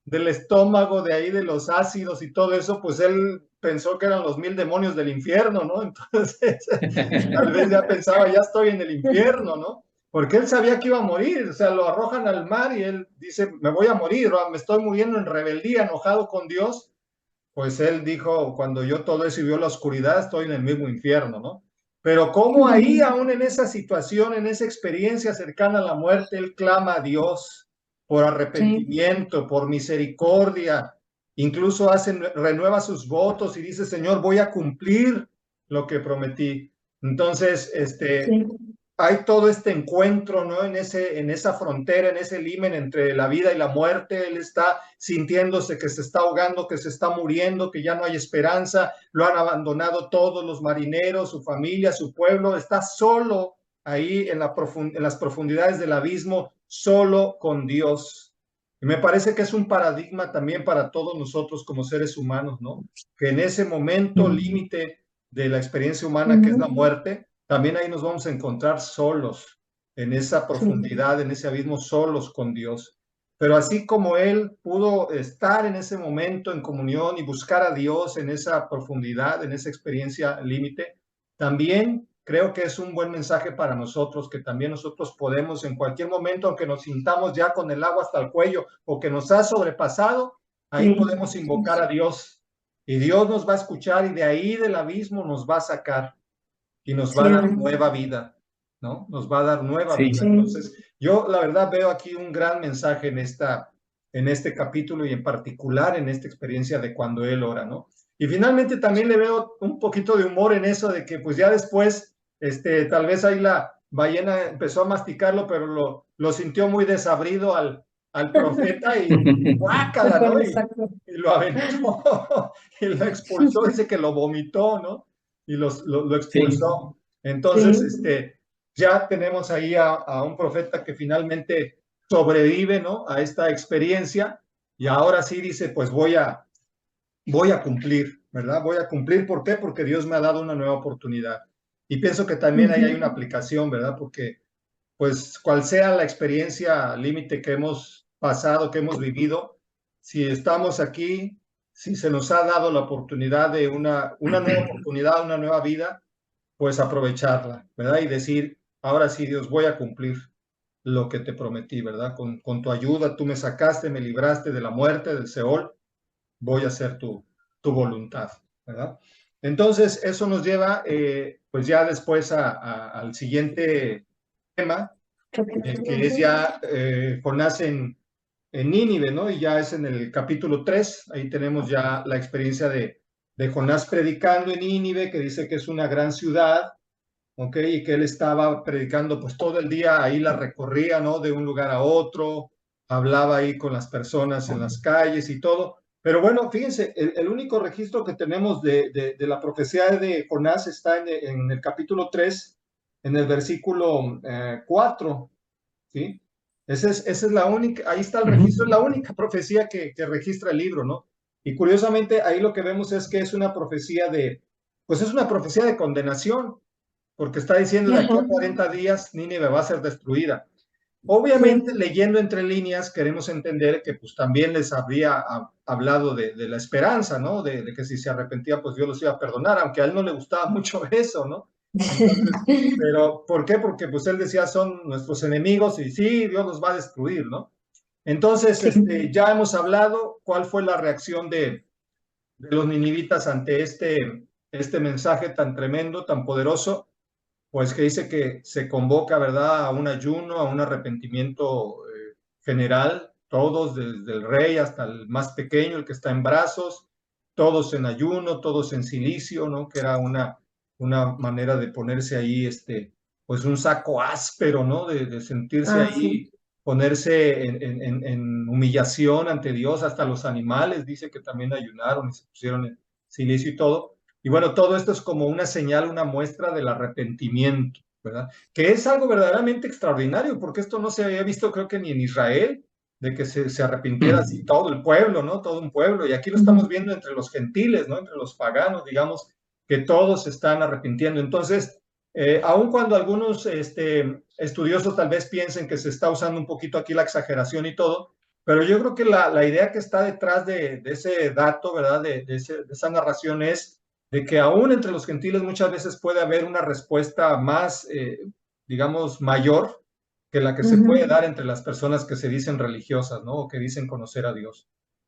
del estómago, de ahí, de los ácidos y todo eso. Pues él pensó que eran los 1000 demonios del infierno, ¿no? Entonces, tal vez ya pensaba, ya estoy en el infierno, ¿no? Porque él sabía que iba a morir. O sea, lo arrojan al mar y él dice, me voy a morir, me estoy muriendo en rebeldía, enojado con Dios. Pues él dijo, cuando yo todo eso y vio la oscuridad, estoy en el mismo infierno, ¿no? Pero como ahí, aún en esa situación, en esa experiencia cercana a la muerte, él clama a Dios por arrepentimiento, por misericordia, incluso renueva sus votos y dice, Señor, voy a cumplir lo que prometí. Entonces, hay todo este encuentro, ¿no? En esa frontera, en ese limen entre la vida y la muerte. Él está sintiéndose que se está ahogando, que se está muriendo, que ya no hay esperanza. Lo han abandonado todos los marineros, su familia, su pueblo. Está solo ahí en las profundidades del abismo, solo con Dios. Y me parece que es un paradigma también para todos nosotros como seres humanos, ¿no? Que en ese momento límite de la experiencia humana, que es la muerte, también ahí nos vamos a encontrar solos, en esa profundidad, en ese abismo, solos con Dios. Pero así como él pudo estar en ese momento en comunión y buscar a Dios en esa profundidad, en esa experiencia límite, también creo que es un buen mensaje para nosotros, que también nosotros podemos en cualquier momento, aunque nos sintamos ya con el agua hasta el cuello o que nos ha sobrepasado, ahí podemos invocar a Dios y Dios nos va a escuchar y de ahí del abismo nos va a sacar y nos va a dar nueva vida, ¿no? Nos va a dar nueva vida. Entonces, yo la verdad veo aquí un gran mensaje en este capítulo y en particular en esta experiencia de cuando él ora, ¿no? Y finalmente también le veo un poquito de humor en eso de que pues ya después, tal vez ahí la ballena empezó a masticarlo, pero lo sintió muy desabrido al profeta y guácala, ¿no? Y lo aventó y lo expulsó, dice que lo vomitó, ¿no? Y lo expulsó. Entonces, ya tenemos ahí a un profeta que finalmente sobrevive, ¿no? A esta experiencia y ahora sí dice, pues voy a cumplir, ¿verdad? Voy a cumplir. ¿Por qué? Porque Dios me ha dado una nueva oportunidad. Y pienso que también ahí hay una aplicación, ¿verdad? Porque, pues, cual sea la experiencia límite que hemos pasado, que hemos vivido, si estamos aquí, si se nos ha dado la oportunidad de una nueva oportunidad, una nueva vida, pues aprovecharla, ¿verdad? Y decir, ahora sí, Dios, voy a cumplir lo que te prometí, ¿verdad? Con tu ayuda, tú me sacaste, me libraste de la muerte, del Seol, voy a hacer tu voluntad, ¿verdad? Entonces, eso nos lleva, pues ya después al siguiente tema, que es ya Jonás en Nínive, ¿no? Y ya es en el capítulo 3, ahí tenemos ya la experiencia de Jonás predicando en Nínive, que dice que es una gran ciudad, ¿ok? Y que él estaba predicando pues todo el día, ahí la recorría, ¿no? De un lugar a otro, hablaba ahí con las personas en las calles y todo. Pero bueno, fíjense, el único registro que tenemos de la profecía de Jonás está en el capítulo 3, en el versículo 4, ¿sí? Esa es la única, ahí está el registro, es la única profecía que registra el libro, ¿no? Y curiosamente ahí lo que vemos es que es una profecía pues es una profecía de condenación, porque está diciendo de aquí a 40 días Nínive va a ser destruida. Obviamente, leyendo entre líneas, queremos entender que pues también les habría hablado de la esperanza, ¿no? De que si se arrepentía, pues Dios los iba a perdonar, aunque a él no le gustaba mucho eso, ¿no? Entonces, pero ¿por qué? Porque pues él decía, son nuestros enemigos y sí, Dios los va a destruir, ¿no? Entonces, ya hemos hablado cuál fue la reacción de de los ninivitas ante este mensaje tan tremendo, tan poderoso, pues que dice que se convoca, ¿verdad?, a un ayuno, a un arrepentimiento general, todos, desde el rey hasta el más pequeño, el que está en brazos, todos en ayuno, todos en cilicio, ¿no?, que era una manera de ponerse ahí, pues un saco áspero, ¿no?, de sentirse ahí, sí. ponerse en humillación ante Dios, hasta los animales, dice que también ayunaron y se pusieron en silicio y todo. Y bueno, todo esto es como una señal, una muestra del arrepentimiento, ¿verdad? Que es algo verdaderamente extraordinario, porque esto no se había visto, creo que ni en Israel, de que se arrepintiera así todo el pueblo, ¿no? Todo un pueblo. Y aquí lo estamos viendo entre los gentiles, ¿no? Entre los paganos, digamos, que todos se están arrepintiendo. Entonces, aun cuando algunos estudiosos tal vez piensen que se está usando un poquito aquí la exageración y todo, pero yo creo que la idea que está detrás de ese dato, ¿verdad? De esa narración es de que aún entre los gentiles muchas veces puede haber una respuesta más, digamos, mayor que la que se puede dar entre las personas que se dicen religiosas, ¿no? O que dicen conocer a Dios.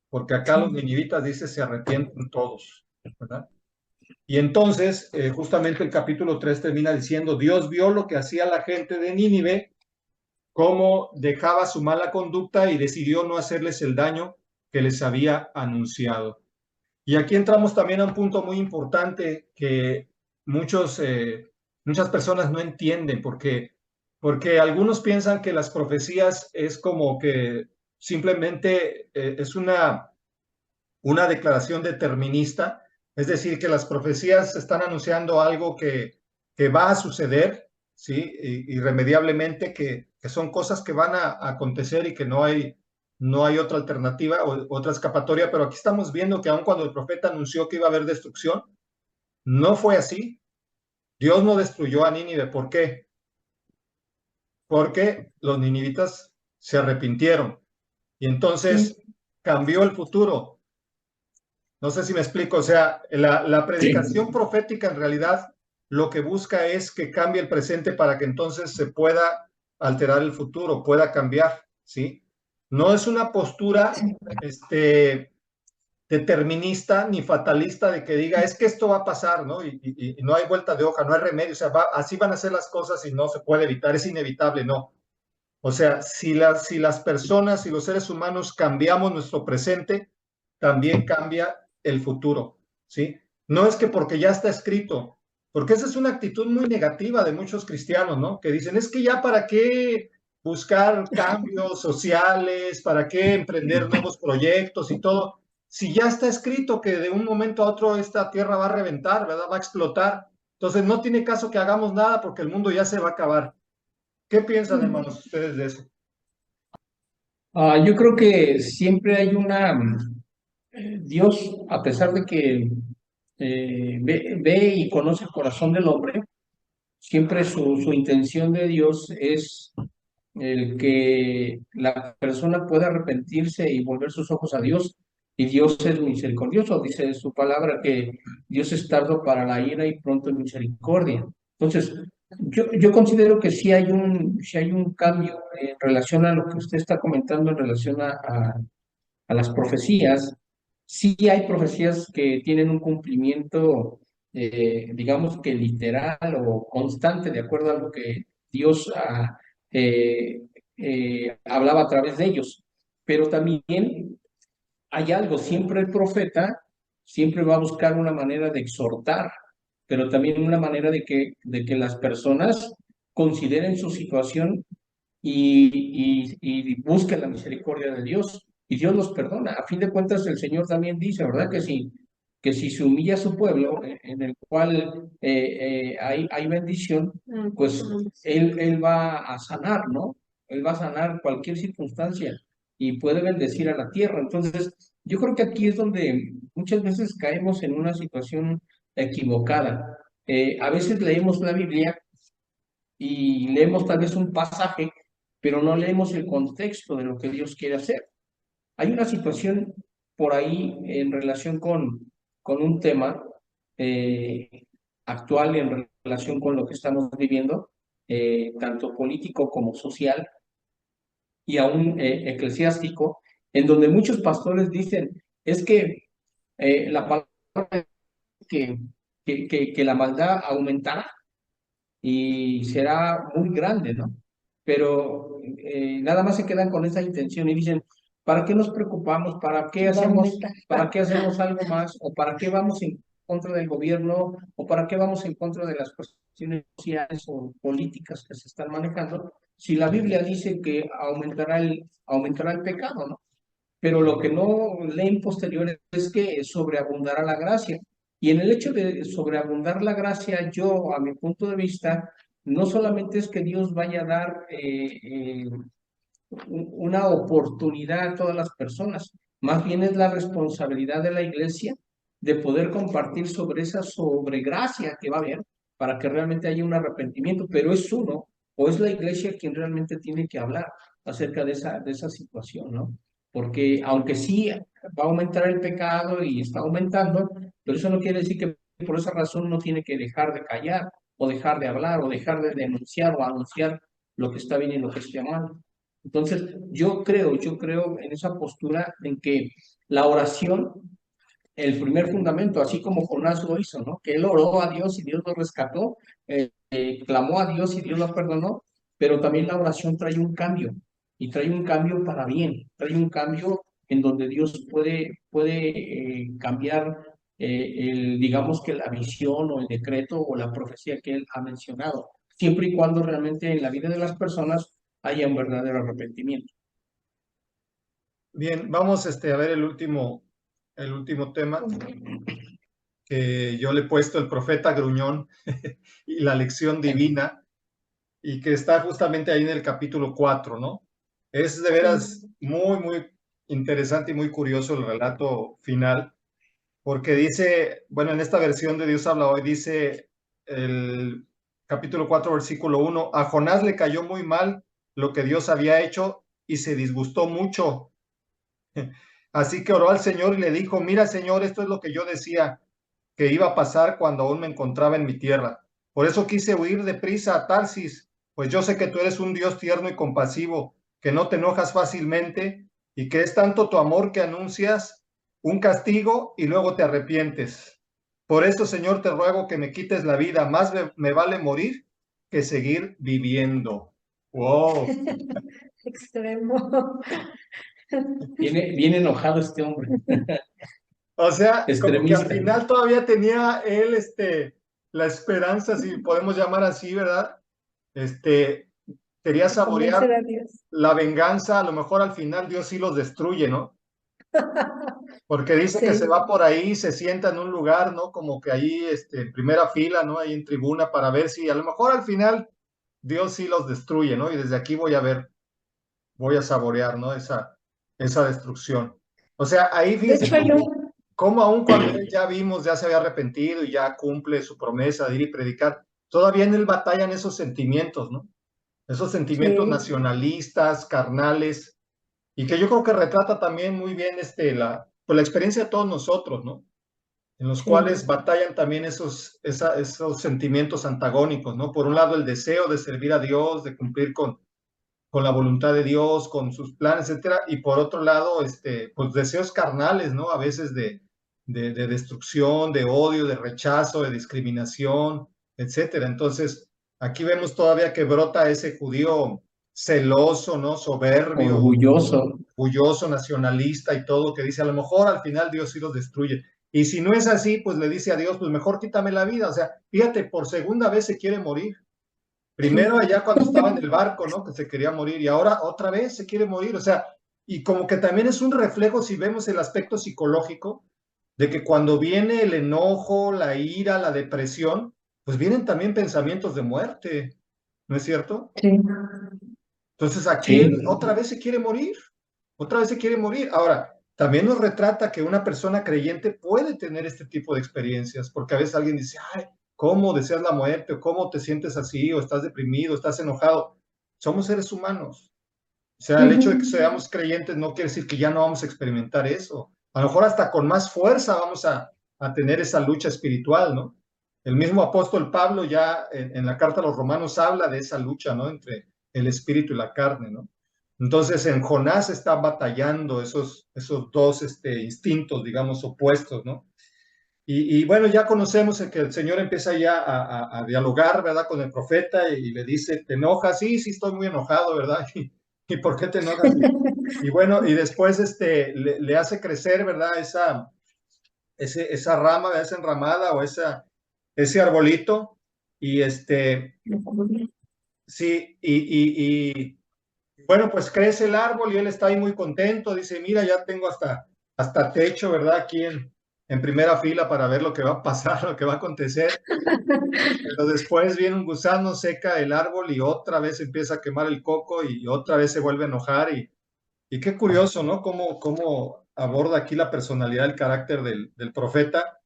Porque acá los ninivitas, dice, se arrepienten todos, ¿verdad? Y entonces, justamente el capítulo 3 termina diciendo, Dios vio lo que hacía la gente de Nínive, cómo dejaba su mala conducta y decidió no hacerles el daño que les había anunciado. Y aquí entramos también a un punto muy importante que muchas personas no entienden, porque algunos piensan que las profecías es como que simplemente es una declaración determinista, es decir, que las profecías están anunciando algo que va a suceder, ¿sí? Irremediablemente, que son cosas que van a acontecer y que no hay otra alternativa o otra escapatoria, pero aquí estamos viendo que aun cuando el profeta anunció que iba a haber destrucción, no fue así. Dios no destruyó a Nínive. ¿Por qué? Porque los ninivitas se arrepintieron y entonces cambió el futuro. No sé si me explico, o sea, la predicación profética en realidad lo que busca es que cambie el presente para que entonces se pueda alterar el futuro, pueda cambiar, ¿sí? No es una postura determinista ni fatalista de que diga, es que esto va a pasar, ¿no? Y no hay vuelta de hoja, no hay remedio, o sea, así van a ser las cosas y no se puede evitar, es inevitable, no. O sea, si las personas y los seres humanos cambiamos nuestro presente, también cambia el futuro, ¿sí? No es que porque ya está escrito, porque esa es una actitud muy negativa de muchos cristianos, ¿no? Que dicen, es que ya para qué buscar cambios sociales, para qué emprender nuevos proyectos y todo, si ya está escrito que de un momento a otro esta tierra va a reventar, ¿verdad? Va a explotar. Entonces no tiene caso que hagamos nada porque el mundo ya se va a acabar. ¿Qué piensan, hermanos, ustedes de eso? Yo creo que siempre hay Dios, a pesar de que ve y conoce el corazón del hombre, siempre su intención de Dios es el que la persona pueda arrepentirse y volver sus ojos a Dios. Y Dios es misericordioso, dice su palabra que Dios es tardo para la ira y pronto en misericordia. Entonces, yo considero que sí hay un cambio en relación a lo que usted está comentando en relación a las profecías. Sí hay profecías que tienen un cumplimiento, digamos que literal o constante, de acuerdo a lo que Dios hablaba a través de ellos. Pero también hay algo, siempre el profeta siempre va a buscar una manera de exhortar, pero también una manera de que las personas consideren su situación y busquen la misericordia de Dios. Y Dios los perdona. A fin de cuentas, el Señor también dice, ¿verdad? Que si se humilla a su pueblo, en el cual hay bendición, pues él va a sanar, ¿no? Él va a sanar cualquier circunstancia y puede bendecir a la tierra. Entonces, yo creo que aquí es donde muchas veces caemos en una situación equivocada. A veces leemos la Biblia y leemos tal vez un pasaje, pero no leemos el contexto de lo que Dios quiere hacer. Hay una situación por ahí en relación con un tema eh, actual en relación con lo que estamos viviendo, tanto político como social y aún eclesiástico, en donde muchos pastores dicen, es que la palabra que la maldad aumentará y será muy grande, ¿no? Pero nada más se quedan con esa intención y dicen, ¿para qué nos preocupamos? Va a aumentar. ¿Para qué hacemos algo más? ¿O para qué vamos en contra del gobierno? ¿O para qué vamos en contra de las cuestiones sociales o políticas que se están manejando? Si la Biblia dice que aumentará el pecado, ¿no? Pero lo que no leen posterior es que sobreabundará la gracia. Y en el hecho de sobreabundar la gracia, yo, a mi punto de vista, no solamente es que Dios vaya a dar una oportunidad a todas las personas, más bien es la responsabilidad de la iglesia de poder compartir sobre esa sobregracia que va a haber para que realmente haya un arrepentimiento, pero es uno o es la iglesia quien realmente tiene que hablar acerca de esa situación, ¿no? Porque aunque sí va a aumentar el pecado y está aumentando, pero eso no quiere decir que por esa razón no tiene que dejar de callar o dejar de hablar o dejar de denunciar o anunciar lo que está bien y lo que está mal. Entonces, yo creo en esa postura en que la oración, el primer fundamento, así como Jonás lo hizo, ¿no? Que él oró a Dios y Dios lo rescató, clamó a Dios y Dios lo perdonó, pero también la oración trae un cambio, y trae un cambio para bien, trae un cambio en donde Dios puede cambiar, digamos que la visión o el decreto o la profecía que él ha mencionado, siempre y cuando realmente en la vida de las personas haya un verdadero arrepentimiento. Bien, vamos a ver el último tema que yo le he puesto, el profeta gruñón y la lección divina, y que está justamente ahí en el capítulo 4, ¿no? Es de veras muy, muy interesante y muy curioso el relato final, porque dice, bueno, en esta versión de Dios habla hoy, dice el capítulo 4, versículo 1, a Jonás le cayó muy mal lo que Dios había hecho y se disgustó mucho. Así que oró al Señor y le dijo, mira, Señor, esto es lo que yo decía que iba a pasar cuando aún me encontraba en mi tierra. Por eso quise huir deprisa a Tarsis, pues yo sé que tú eres un Dios tierno y compasivo, que no te enojas fácilmente y que es tanto tu amor que anuncias un castigo y luego te arrepientes. Por eso, Señor, te ruego que me quites la vida, más me vale morir que seguir viviendo. ¡Wow! Extremo. Viene enojado este hombre. O sea, como que al Extremista. final todavía tenía él la esperanza, si podemos llamar así, ¿verdad? Quería saborear Convencer a Dios. la venganza, a lo mejor al final Dios sí los destruye, ¿no? Porque dice que Sí. se va por ahí, se sienta en un lugar, ¿no? Como que ahí, en primera fila, ¿no? Ahí en tribuna para ver si a lo mejor al final Dios sí los destruye, ¿no? Y desde aquí voy a ver, voy a saborear, ¿no? Esa destrucción. O sea, ahí De fíjense hecho, hay un, cómo aún cuando él ya vimos, ya se había arrepentido y ya cumple su promesa de ir y predicar, todavía en él batallan esos sentimientos, ¿no? Esos sentimientos sí, nacionalistas, carnales, y que yo creo que retrata también muy bien pues la experiencia de todos nosotros, ¿no? En los sí, cuales batallan también esos sentimientos antagónicos, ¿no? Por un lado, el deseo de servir a Dios, de cumplir con la voluntad de Dios, con sus planes, etcétera, y por otro lado, pues deseos carnales, ¿no? A veces de destrucción, de odio, de rechazo, de discriminación, etcétera. Entonces, aquí vemos todavía que brota ese judío celoso, ¿no? Soberbio, Orgulloso. orgulloso, nacionalista y todo, que dice, a lo mejor al final Dios sí los destruye. Y si no es así, pues le dice a Dios, pues mejor quítame la vida. O sea, fíjate, por segunda vez se quiere morir. Primero allá cuando estaba en el barco, ¿no? Que se quería morir y ahora otra vez se quiere morir. O sea, y como que también es un reflejo, si vemos el aspecto psicológico, de que cuando viene el enojo, la ira, la depresión, pues vienen también pensamientos de muerte, ¿no es cierto? sí. Entonces aquí Sí. él otra vez se quiere morir, otra vez se quiere morir. Ahora, también nos retrata que una persona creyente puede tener este tipo de experiencias, porque a veces alguien dice, ay, ¿cómo deseas la muerte? ¿O cómo te sientes así? ¿O estás deprimido? ¿Estás enojado? Somos seres humanos. O sea, el hecho de que seamos creyentes no quiere decir que ya no vamos a experimentar eso. A lo mejor hasta con más fuerza vamos a tener esa lucha espiritual, ¿no? El mismo apóstol Pablo ya en la carta a los romanos habla de esa lucha, ¿no? Entre el espíritu y la carne, ¿no? Entonces en Jonás está batallando esos dos instintos, digamos, opuestos, ¿no? Y bueno, ya conocemos que el Señor empieza ya a dialogar, ¿verdad? Con el profeta y le dice, ¿te enojas? Sí, sí, estoy muy enojado, ¿verdad? ¿Y por qué te enojas? Y bueno, y después le hace crecer, ¿verdad? Esa rama, ¿verdad? Esa enramada o ese arbolito. Y sí, y bueno, pues crece el árbol y él está ahí muy contento. Dice, mira, ya tengo hasta techo, ¿verdad? Aquí en primera fila para ver lo que va a pasar, lo que va a acontecer. Pero después viene un gusano, seca el árbol y otra vez empieza a quemar el coco y otra vez se vuelve a enojar. Y qué curioso, ¿no? Cómo aborda aquí la personalidad, el carácter del profeta.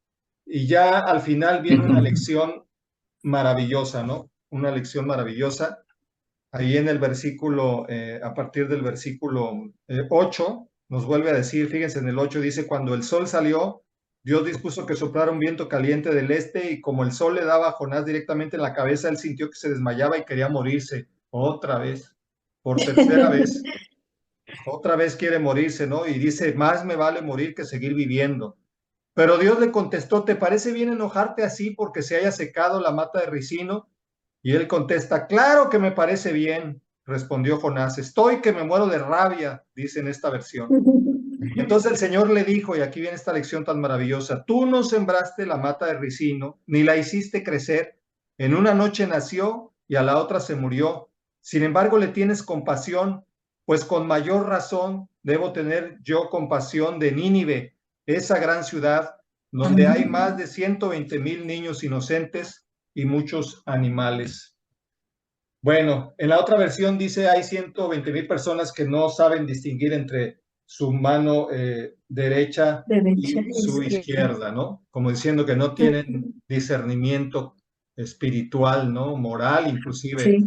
Y ya al final viene una lección maravillosa, ¿no? Una lección maravillosa. Ahí en el versículo, a partir del versículo 8, nos vuelve a decir, fíjense, en el 8 dice, cuando el sol salió, Dios dispuso que soplara un viento caliente del este y como el sol le daba a Jonás directamente en la cabeza, él sintió que se desmayaba y quería morirse. Otra vez, por tercera vez, otra vez quiere morirse, ¿no? Y dice, más me vale morir que seguir viviendo. Pero Dios le contestó, ¿te parece bien enojarte así porque se haya secado la mata de ricino? Y él contesta, claro que me parece bien, respondió Jonás, estoy que me muero de rabia, dice en esta versión. Entonces el Señor le dijo, y aquí viene esta lección tan maravillosa, tú no sembraste la mata de ricino, ni la hiciste crecer, en una noche nació y a la otra se murió. Sin embargo, le tienes compasión, pues con mayor razón debo tener yo compasión de Nínive, esa gran ciudad donde hay más de 120,000 niños inocentes y muchos animales. Bueno, en la otra versión dice hay 120,000 personas que no saben distinguir entre su mano derecha y su izquierda, ¿no? Como diciendo que no tienen discernimiento espiritual, ¿no? Moral, inclusive. Sí.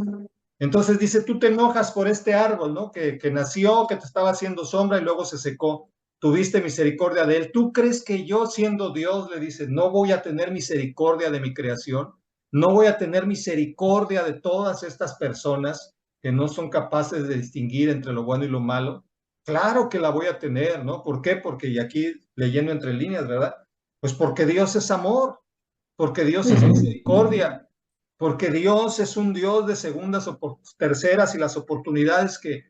Entonces dice, tú te enojas por este árbol, ¿no? Que nació, que te estaba haciendo sombra y luego se secó. Tuviste misericordia de él. ¿Tú crees que yo, siendo Dios, le dice, no voy a tener misericordia de mi creación? ¿No voy a tener misericordia de todas estas personas que no son capaces de distinguir entre lo bueno y lo malo? Claro que la voy a tener, ¿no? ¿Por qué? Porque, y aquí leyendo entre líneas, ¿verdad? Pues porque Dios es amor, porque Dios es misericordia, porque Dios es un Dios de segundas o terceras y las oportunidades que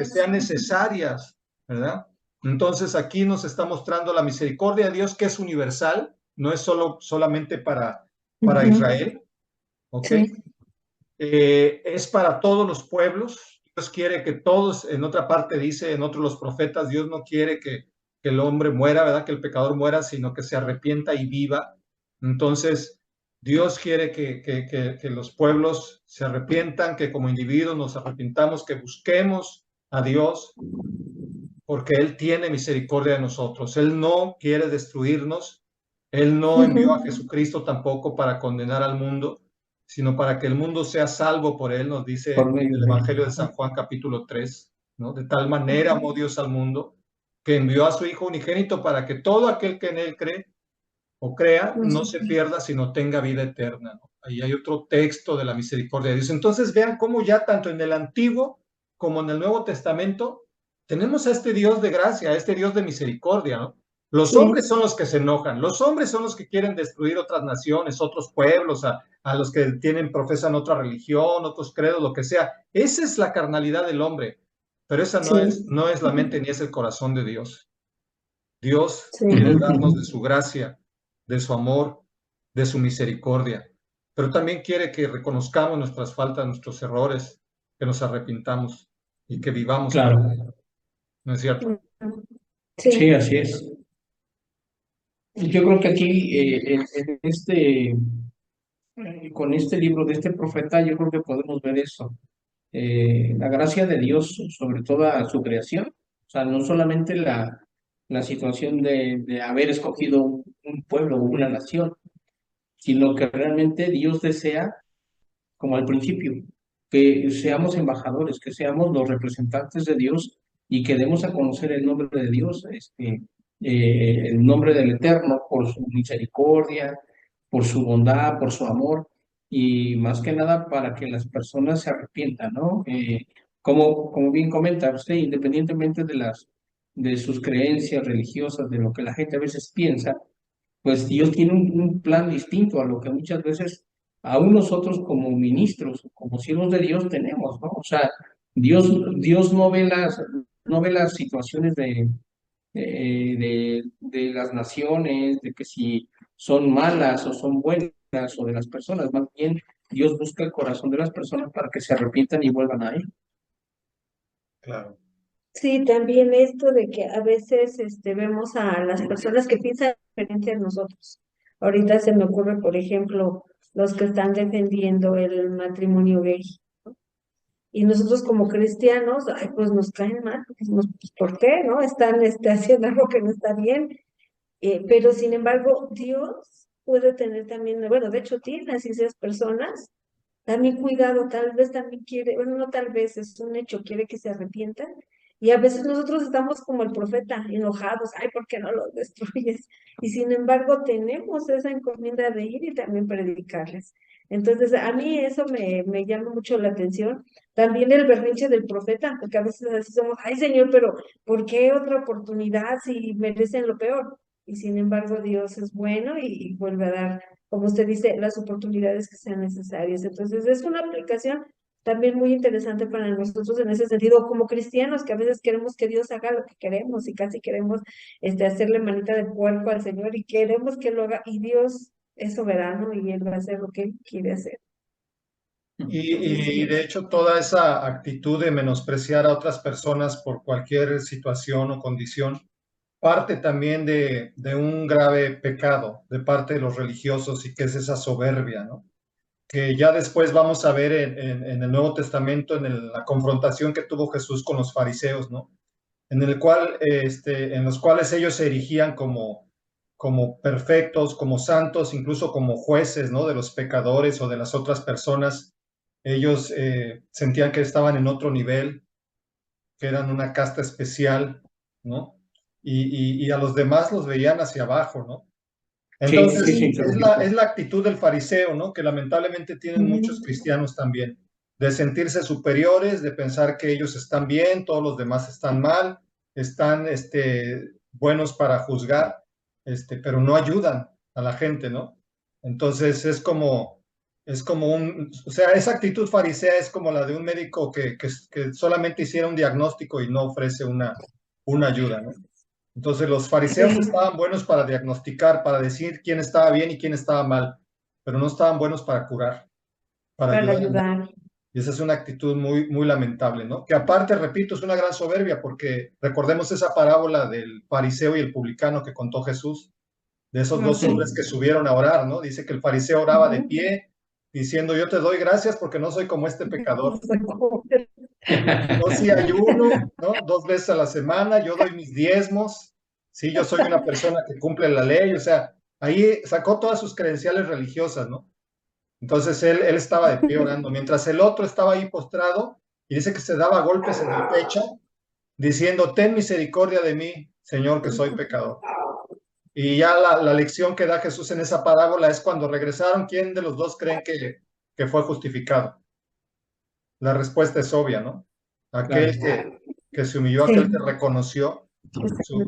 sean necesarias, ¿verdad? Entonces aquí nos está mostrando la misericordia de Dios que es universal, no es solamente para Israel, ¿ok? Sí. Es para todos los pueblos. Dios quiere que todos, en otra parte dice, en otros los profetas, Dios no quiere que el hombre muera, ¿verdad? Que el pecador muera, sino que se arrepienta y viva. Entonces, Dios quiere que los pueblos se arrepientan, que como individuos nos arrepintamos, que busquemos a Dios, porque Él tiene misericordia de nosotros. Él no quiere destruirnos. Él no envió a Jesucristo tampoco para condenar al mundo, sino para que el mundo sea salvo por Él, nos dice el Evangelio de San Juan capítulo 3, ¿no? De tal manera amó Dios al mundo, que envió a su Hijo unigénito para que todo aquel que en Él cree o crea, no se pierda, sino tenga vida eterna, ¿no? Ahí hay otro texto de la misericordia de Dios. Entonces vean cómo ya tanto en el Antiguo como en el Nuevo Testamento tenemos a este Dios de gracia, a este Dios de misericordia, ¿no? Los hombres son los que se enojan, los hombres son los que quieren destruir otras naciones, otros pueblos, a los que profesan otra religión, otros credos, lo que sea. Esa es la carnalidad del hombre, pero esa no es la mente ni es el corazón de Dios. Dios quiere darnos de su gracia, de su amor, de su misericordia, pero también quiere que reconozcamos nuestras faltas, nuestros errores, que nos arrepintamos y que vivamos. Claro. ¿No es cierto? Sí, así es. Yo creo que aquí, con este libro de este profeta, yo creo que podemos ver eso. La gracia de Dios sobre toda su creación. O sea, no solamente la situación de haber escogido un pueblo o una nación, sino que realmente Dios desea, como al principio, que seamos embajadores, que seamos los representantes de Dios y que demos a conocer el nombre de Dios, el nombre del Eterno, por su misericordia, por su bondad, por su amor, y más que nada para que las personas se arrepientan, ¿no? como bien comenta usted, independientemente de sus creencias religiosas, de lo que la gente a veces piensa, pues Dios tiene un plan distinto a lo que muchas veces aún nosotros como ministros, como siervos de Dios tenemos, ¿no? O sea, Dios no ve las situaciones de las naciones, de que si son malas o son buenas, o de las personas, más bien Dios busca el corazón de las personas para que se arrepientan y vuelvan a Él. Claro. Sí, también esto de que a veces vemos a las personas que piensan diferente a nosotros. Ahorita se me ocurre, por ejemplo, los que están defendiendo el matrimonio gay. Y nosotros como cristianos, ay, pues nos caen mal, porque decimos, pues, ¿por qué? ¿No? Están haciendo algo que no está bien. Pero sin embargo, Dios puede tener también, bueno, de hecho tiene así esas personas, también cuidado, tal vez también quiere, bueno, no tal vez, es un hecho, quiere que se arrepientan. Y a veces nosotros estamos como el profeta, enojados, ay, ¿por qué no los destruyes? Y sin embargo, tenemos esa encomienda de ir y también predicarles. Entonces, a mí eso me llama mucho la atención. También el berrinche del profeta, porque a veces así somos, ay, Señor, pero ¿por qué otra oportunidad si merecen lo peor? Y sin embargo, Dios es bueno y vuelve a dar, como usted dice, las oportunidades que sean necesarias. Entonces, es una aplicación también muy interesante para nosotros en ese sentido, como cristianos, que a veces queremos que Dios haga lo que queremos y casi queremos hacerle manita de puerco al Señor y queremos que lo haga, y Dios es soberano y Él va a hacer lo que Él quiere hacer. Entonces, Y de hecho toda esa actitud de menospreciar a otras personas por cualquier situación o condición parte también de un grave pecado de parte de los religiosos y que es esa soberbia, ¿no? Que ya después vamos a ver en el Nuevo Testamento, la confrontación que tuvo Jesús con los fariseos, ¿no? En el cual, en los cuales ellos se erigían como perfectos, como santos, incluso como jueces, ¿no? De los pecadores o de las otras personas. Ellos sentían que estaban en otro nivel, que eran una casta especial, ¿no? Y a los demás los veían hacia abajo, ¿no? Entonces, Sí. es la actitud del fariseo, ¿no? Que lamentablemente tienen muchos cristianos también, de sentirse superiores, de pensar que ellos están bien, todos los demás están mal, están buenos para juzgar, pero no ayudan a la gente, ¿no? Entonces es como o sea, esa actitud farisea es como la de un médico que solamente hiciera un diagnóstico y no ofrece una ayuda, ¿no? Entonces los fariseos sí, estaban buenos para diagnosticar, para decir quién estaba bien y quién estaba mal, pero no estaban buenos para curar, para para ayudar. ayudar. Y esa es una actitud muy, muy lamentable, ¿no? Que aparte, repito, es una gran soberbia, porque recordemos esa parábola del fariseo y el publicano que contó Jesús, de esos dos hombres que subieron a orar, ¿no? Dice que el fariseo oraba de pie, diciendo, yo te doy gracias porque no soy como este pecador. Yo sí ayuno, ¿no? 2 veces a la semana, yo doy mis diezmos, sí, yo soy una persona que cumple la ley, o sea, ahí sacó todas sus credenciales religiosas, ¿no? Entonces él estaba de pie orando, mientras el otro estaba ahí postrado y dice que se daba golpes en el pecho, diciendo, ten misericordia de mí, Señor, que soy pecador. Y ya la lección que da Jesús en esa parábola es cuando regresaron, ¿quién de los dos creen que fue justificado? La respuesta es obvia, ¿no? Aquel que se humilló, Sí. aquel que reconoció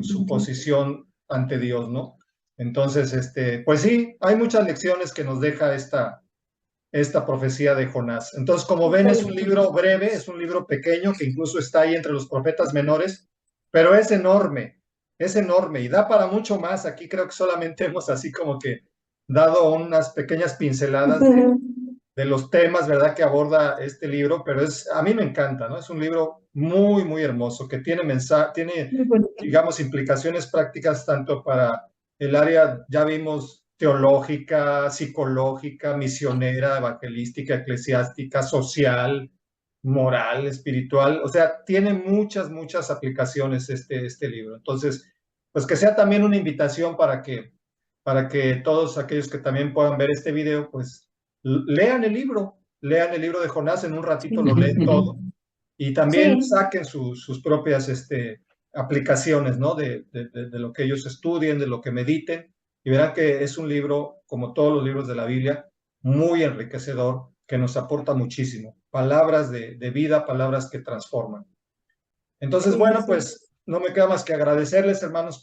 su posición ante Dios, ¿no? Entonces, pues sí, hay muchas lecciones que nos deja esta profecía de Jonás. Entonces, como ven, es un libro breve, es un libro pequeño que incluso está ahí entre los profetas menores, pero es enorme y da para mucho más. Aquí creo que solamente hemos así como que dado unas pequeñas pinceladas de los temas, ¿verdad?, que aborda este libro, pero a mí me encanta, ¿no? Es un libro muy, muy hermoso, que tiene Muy bonito. digamos, implicaciones prácticas tanto para el área, ya vimos, teológica, psicológica, misionera, evangelística, eclesiástica, social, moral, espiritual, o sea, tiene muchas, muchas aplicaciones este libro. Entonces, pues que sea también una invitación para que todos aquellos que también puedan ver este video, pues lean el libro de Jonás, en un ratito lo leen todo y también Sí. saquen sus propias aplicaciones, ¿no? De lo que ellos estudien, de lo que mediten, y verán que es un libro, como todos los libros de la Biblia, muy enriquecedor que nos aporta muchísimo. Palabras de vida, palabras que transforman. Entonces, Sí, bueno, sí. pues no me queda más que agradecerles, hermanos,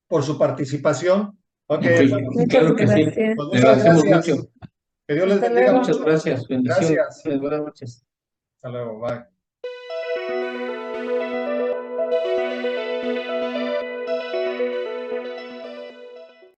por su participación. Ok, Ok, bueno, Muchas claro que sí. gracias. pues Le muchas agradecemos gracias. mucho. Que Dios les Hasta bendiga luego. Muchas mucho. gracias. Bendiciones. Gracias. Buenas noches. Hasta luego, bye.